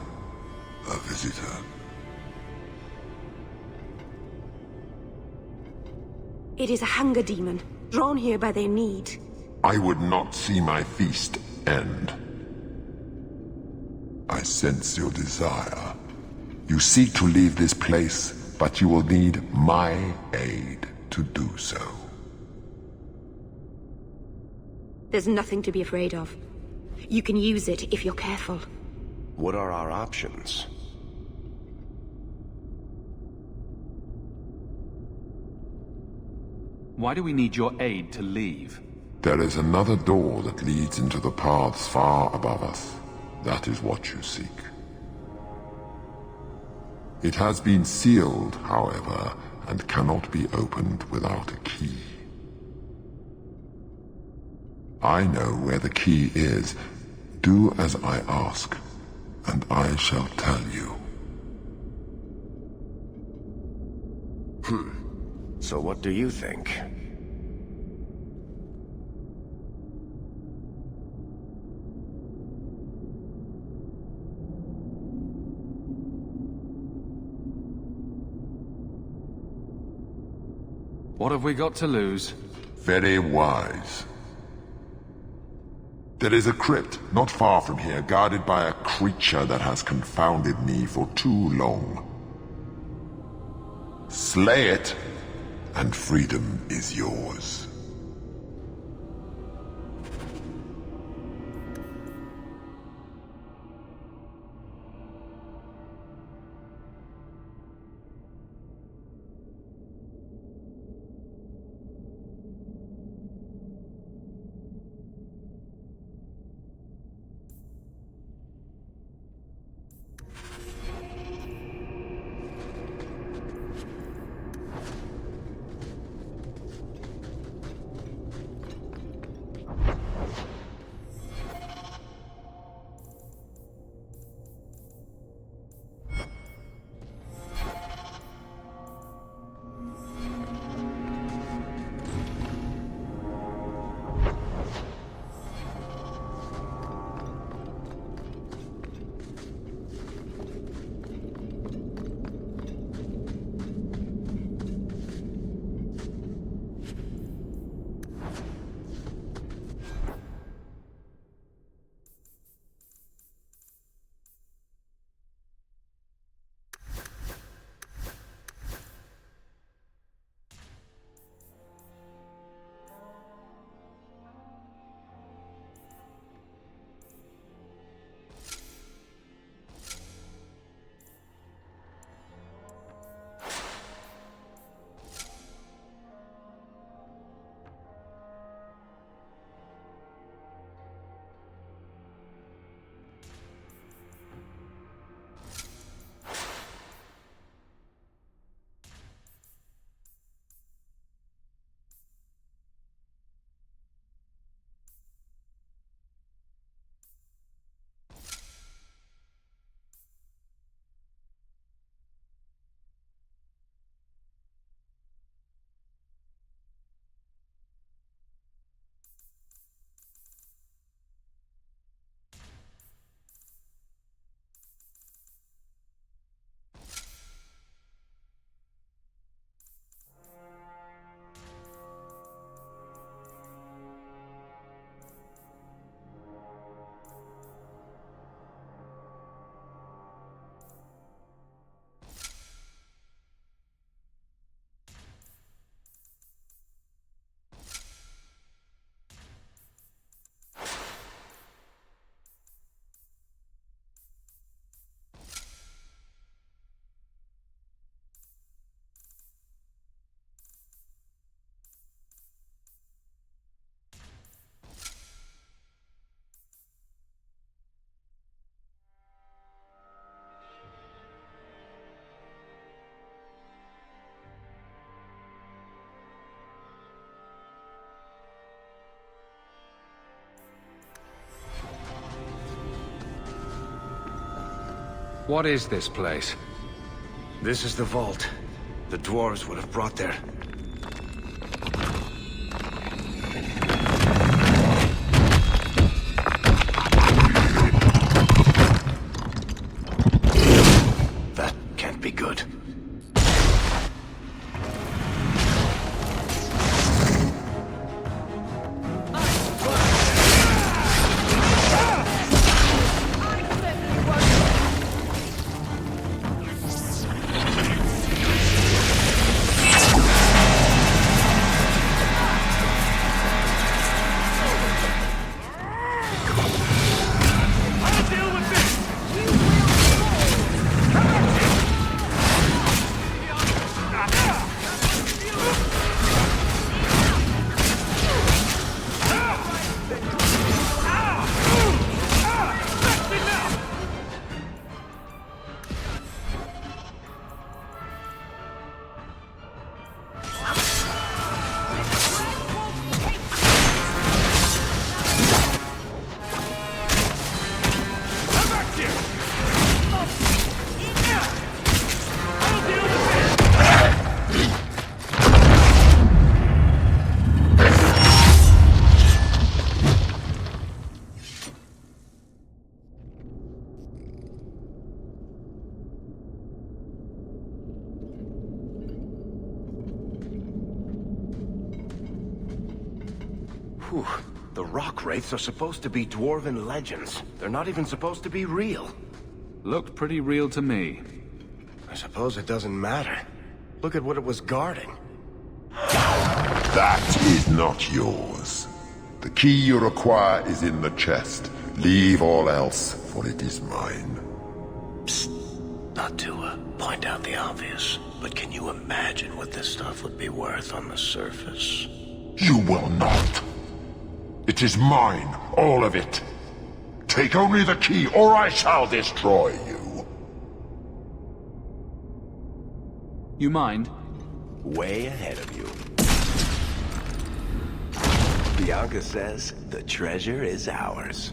a visitor. It is a hunger demon, drawn here by their need. I would not see my feast end. I sense your desire. You seek to leave this place, but you will need my aid to do so. There's nothing to be afraid of. You can use it if you're careful. What are our options? Why do we need your aid to leave? There is another door that leads into the paths far above us. That is what you seek. It has been sealed, however, and cannot be opened without a key. I know where the key is. Do as I ask, and I shall tell you. So what do you think? What have we got to lose? Very wise. There is a crypt not far from here, guarded by a creature that has confounded me for too long. Slay it, and freedom is yours. What is this place? This is the vault. The dwarves would have brought their... That can't be good. Whew. The rock wraiths are supposed to be dwarven legends. They're not even supposed to be real. Looked pretty real to me. I suppose it doesn't matter. Look at what it was guarding. That is not yours. The key you require is in the chest. Leave all else, for it is mine. Psst. Not to point out the obvious, but can you imagine what this stuff would be worth on the surface? You will not. It is mine, all of it. Take only the key, or I shall destroy you. You mind? Way ahead of you. Bianca says the treasure is ours.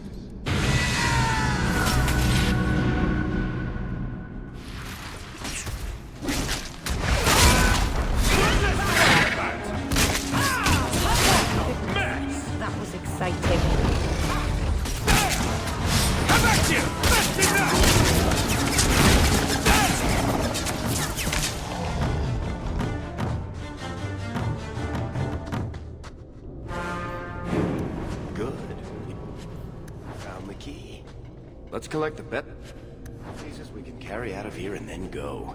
That was exciting. Come back here! That's enough! Good. Found the key. Let's collect the bet pieces we can carry out of here and then go.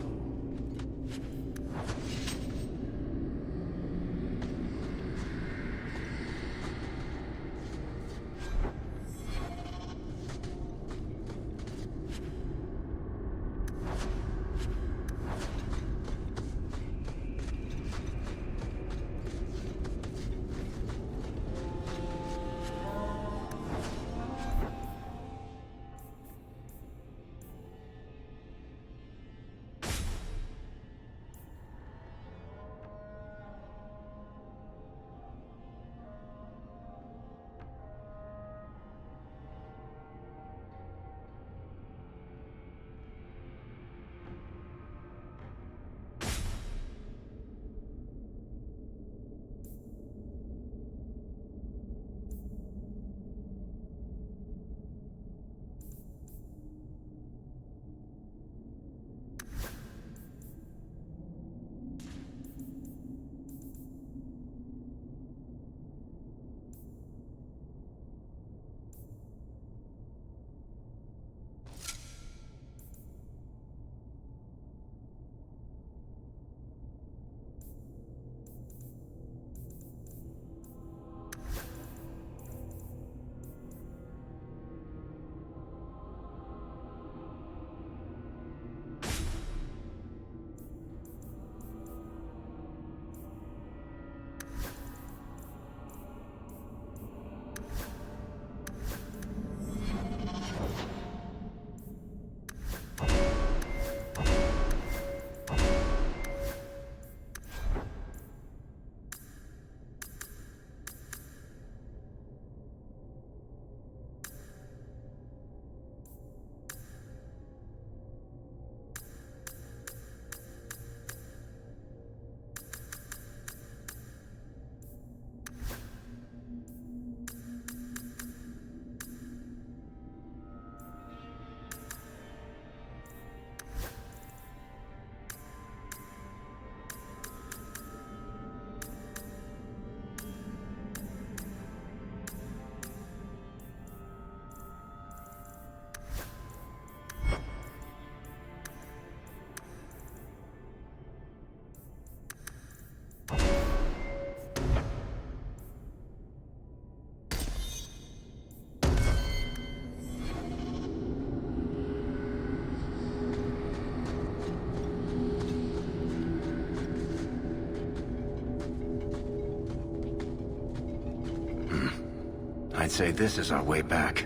I'd say this is our way back.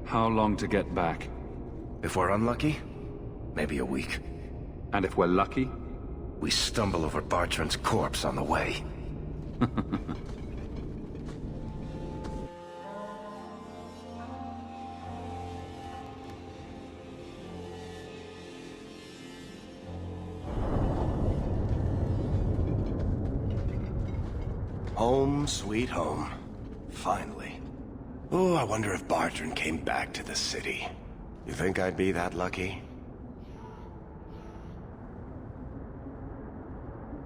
How long to get back? If we're unlucky, maybe a week. And if we're lucky? We stumble over Bartrand's corpse on the way. Home, sweet home. Finally. Oh, I wonder if Bartrand came back to the city. You think I'd be that lucky?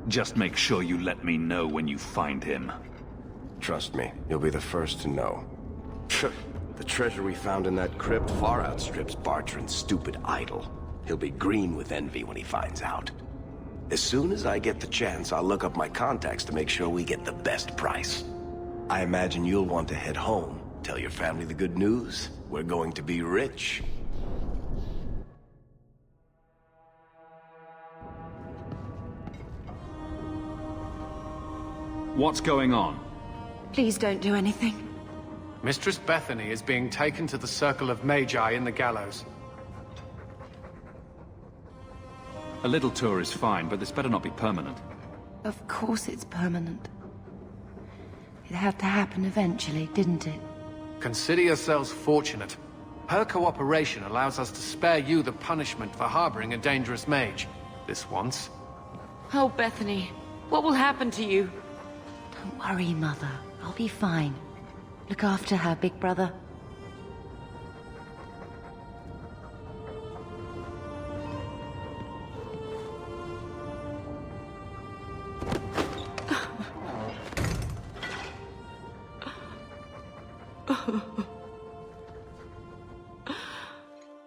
Just make sure you let me know when you find him. Trust me, you'll be the first to know. The treasure we found in that crypt far outstrips Bartrand's stupid idol. He'll be green with envy when he finds out. As soon as I get the chance, I'll look up my contacts to make sure we get the best price. I imagine you'll want to head home. Tell your family the good news. We're going to be rich. What's going on? Please don't do anything. Mistress Bethany is being taken to the Circle of Magi in the gallows. A little tour is fine, but this better not be permanent. Of course it's permanent. It had to happen eventually, didn't it? Consider yourselves fortunate. Her cooperation allows us to spare you the punishment for harboring a dangerous mage. This once. Oh, Bethany, what will happen to you? Don't worry, Mother. I'll be fine. Look after her, big brother.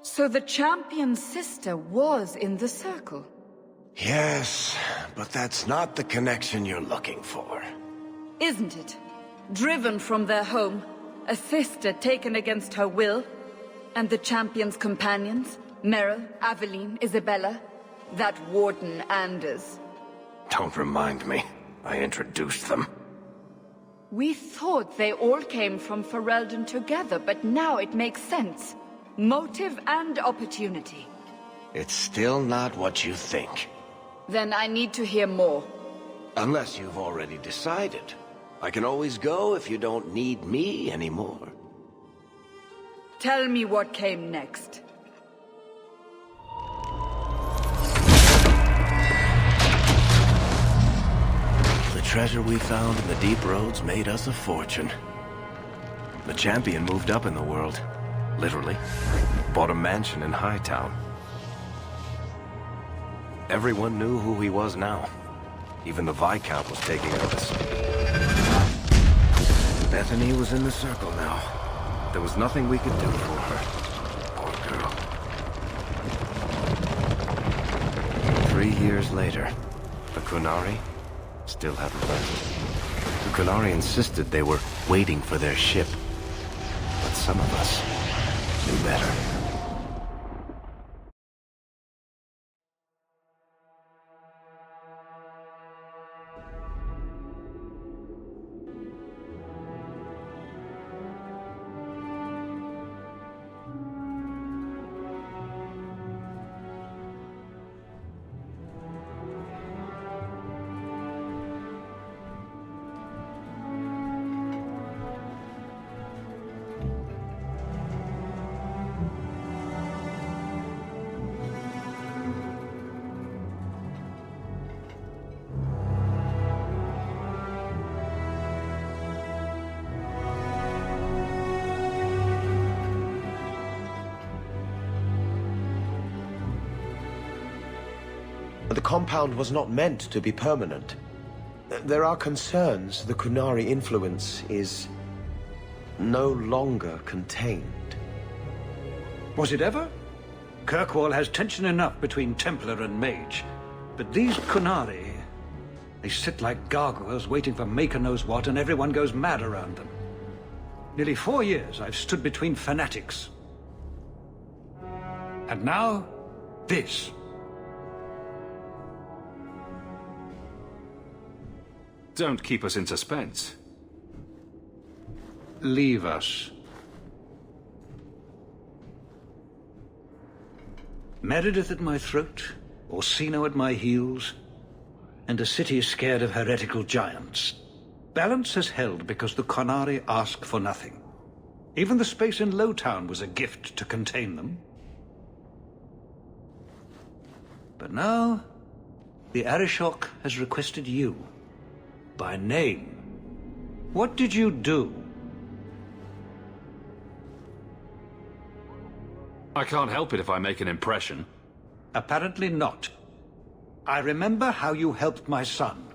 So the champion's sister was in the circle? Yes, but that's not the connection you're looking for. Isn't it? Driven from their home, a sister taken against her will, and the champion's companions, Merrill, Aveline, Isabella, that Warden Anders. Don't remind me. I introduced them. We thought they all came from Ferelden together, but now it makes sense. Motive and opportunity. It's still not what you think. Then I need to hear more. Unless you've already decided. I can always go if you don't need me anymore. Tell me what came next. The treasure we found in the deep roads made us a fortune. The champion moved up in the world. Literally. Bought a mansion in Hightown. Everyone knew who he was now. Even the Viscount was taking notice. Bethany was in the circle now. There was nothing we could do for her. Poor girl. 3 years later, the Kunari still hadn't left. The Kunari insisted they were waiting for their ship. But some of us knew better. The compound was not meant to be permanent. There are concerns the Kunari influence is no longer contained. Was it ever? Kirkwall has tension enough between Templar and Mage. But these Kunari, they sit like gargoyles waiting for Maker knows what, and everyone goes mad around them. Nearly 4 years I've stood between fanatics. And now, this. Don't keep us in suspense. leave us. Meredith at my throat, Orsino at my heels, and a city scared of heretical giants. Balance has held because the Qunari ask for nothing. Even the space in Lowtown was a gift to contain them. But now, the Arishok has requested you, by name. What did you do? I can't help it if I make an impression. Apparently not. I remember how you helped my son.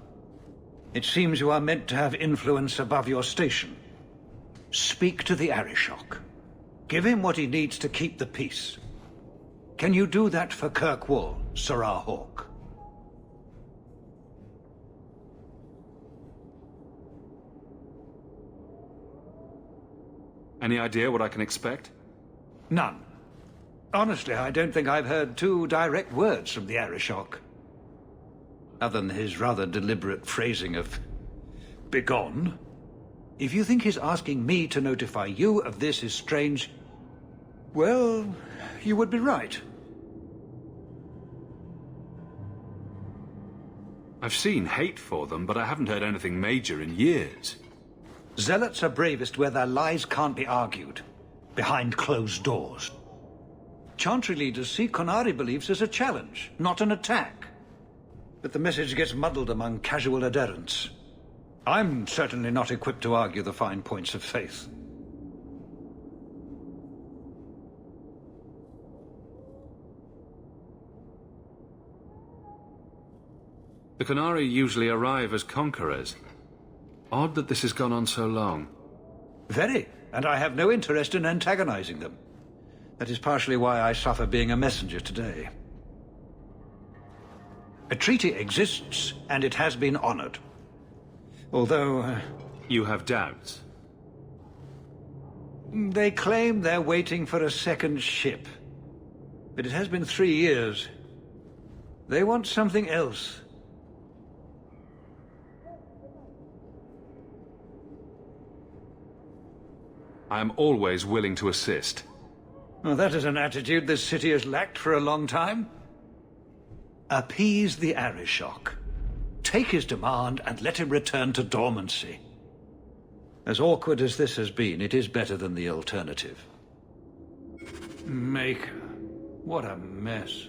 It seems you are meant to have influence above your station. Speak to the Arishok. Give him what he needs to keep the peace. Can you do that for Kirkwall, Sirrah Hawk? Any idea what I can expect? None. Honestly, I don't think I've heard 2 direct words from the Arishok. Other than his rather deliberate phrasing of begone. If you think his asking me to notify you of this is strange, well, you would be right. I've seen hate for them, but I haven't heard anything major in years. Zealots are bravest where their lies can't be argued, behind closed doors. Chantry leaders see Qunari beliefs as a challenge, not an attack. But the message gets muddled among casual adherents. I'm certainly not equipped to argue the fine points of faith. The Qunari usually arrive as conquerors. Odd that this has gone on so long. Very, and I have no interest in antagonizing them. That is partially why I suffer being a messenger today. A treaty exists, and it has been honored. Although... You have doubts? They claim they're waiting for a second ship. But it has been 3 years. They want something else. I am always willing to assist. Well, that is an attitude this city has lacked for a long time. Appease the Arishok. Take his demand and let him return to dormancy. As awkward as this has been, it is better than the alternative. Maker, what a mess.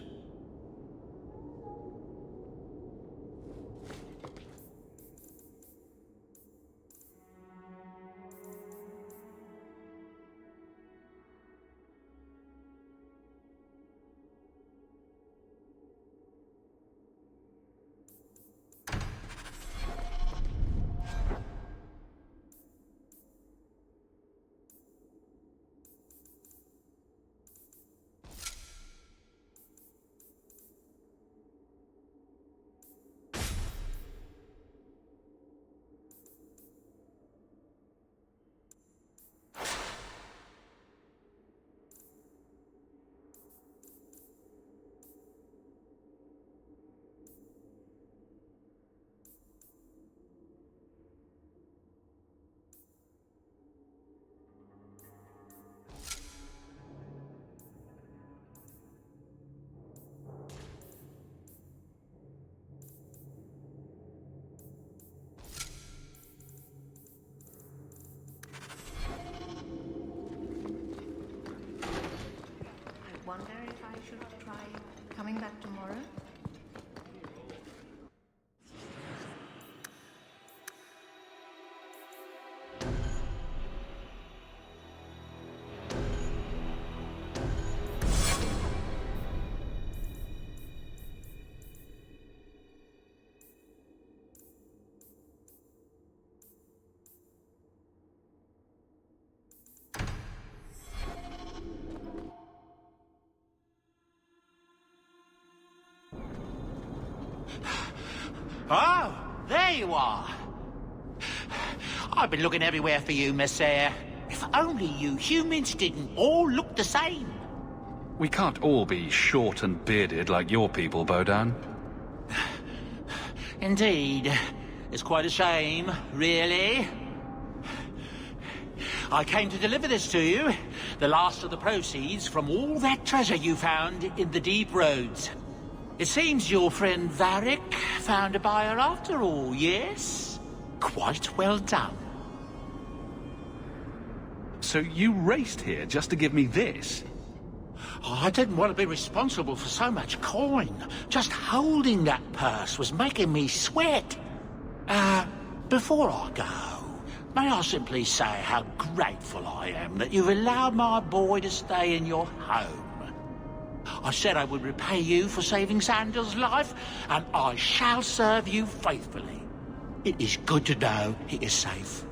I wonder if I should try coming back tomorrow? Oh, there you are. I've been looking everywhere for you, Messiah. If only you humans didn't all look the same. We can't all be short and bearded like your people, Bodan. Indeed. It's quite a shame, really. I came to deliver this to you. The last of the proceeds from all that treasure you found in the deep roads. It seems your friend Varric found a buyer after all, yes? Quite well done. So you raced here just to give me this? Oh, I didn't want to be responsible for so much coin. Just holding that purse was making me sweat. Before I go, may I simply say how grateful I am that you've allowed my boy to stay in your home. I said I would repay you for saving Sandal's life, and I shall serve you faithfully. It is good to know he is safe.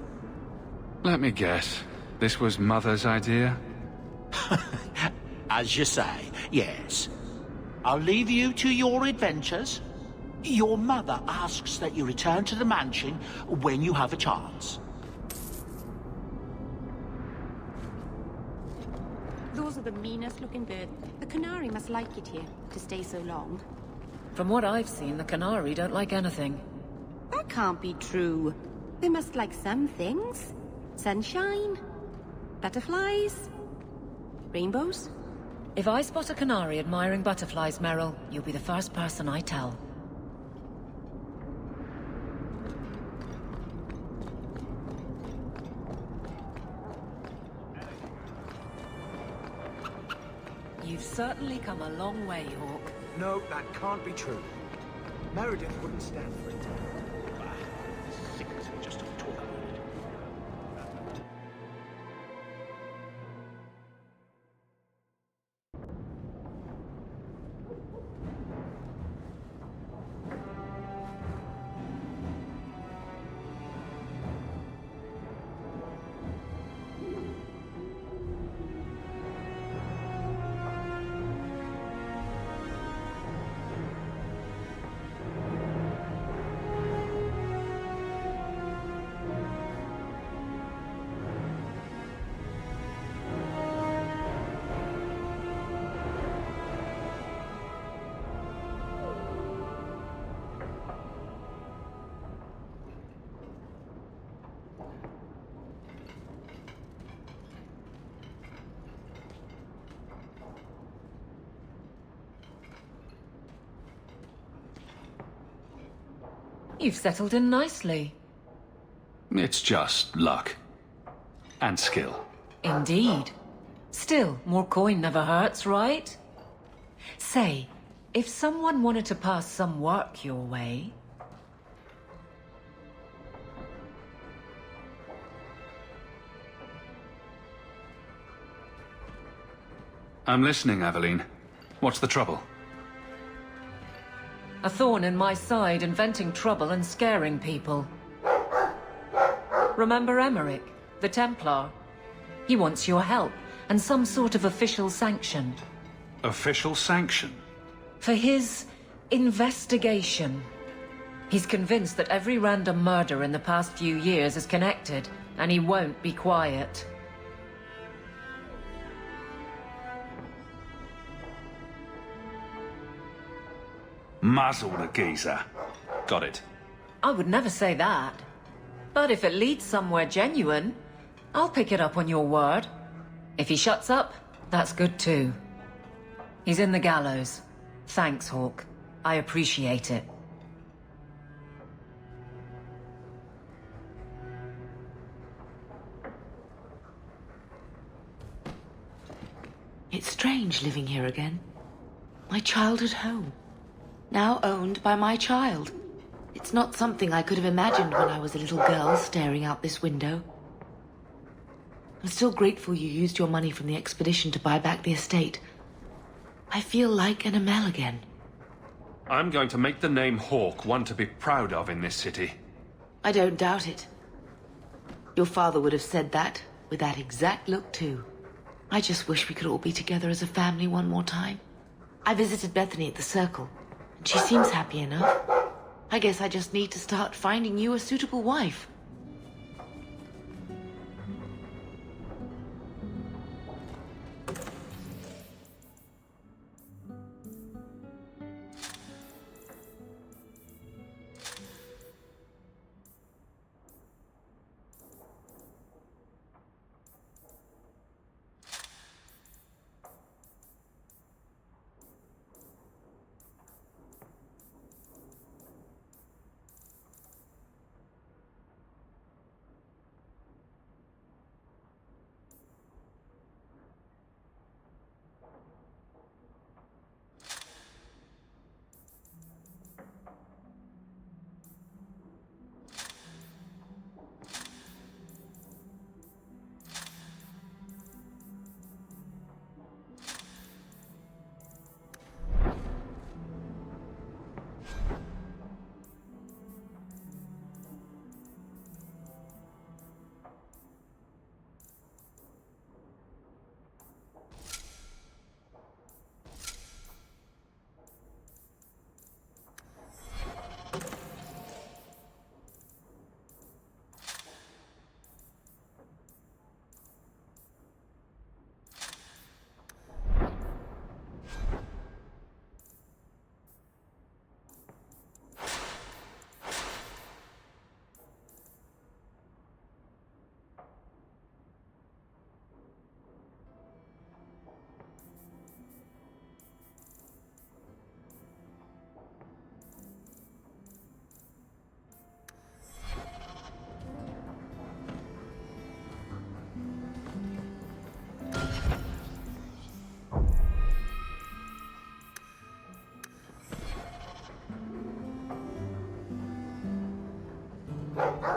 Let me guess. This was Mother's idea? As you say, yes. I'll leave you to your adventures. Your mother asks that you return to the mansion when you have a chance. Those are the meanest looking birds. The canary must like it here, to stay so long. From what I've seen, the canary don't like anything. That can't be true. They must like some things. Sunshine, butterflies, rainbows. If I spot a canary admiring butterflies, Meryl, you'll be the first person I tell. You've certainly come a long way, Hawk. No, that can't be true. Meredith wouldn't stand for it. Sickens me just to talk about it. You've settled in nicely. It's just luck. And skill. Indeed. Still, more coin never hurts, right? Say, if someone wanted to pass some work your way... I'm listening, Aveline. What's the trouble? A thorn in my side, inventing trouble and scaring people. Remember Emmerich, the Templar? He wants your help, and some sort of official sanction. Official sanction? For his investigation. He's convinced that every random murder in the past few years is connected, and he won't be quiet. Muzzle the geezer. Got it. I would never say that. But if it leads somewhere genuine, I'll pick it up on your word. If he shuts up, that's good too. He's in the gallows. Thanks, Hawk. I appreciate it. It's strange living here again. My childhood home. Now owned by my child. It's not something I could have imagined when I was a little girl staring out this window. I'm still grateful you used your money from the expedition to buy back the estate. I feel like an Amel again. I'm going to make the name Hawk one to be proud of in this city. I don't doubt it. Your father would have said that, with that exact look too. I just wish we could all be together as a family one more time. I visited Bethany at the Circle. She seems happy enough. I guess I just need to start finding you a suitable wife.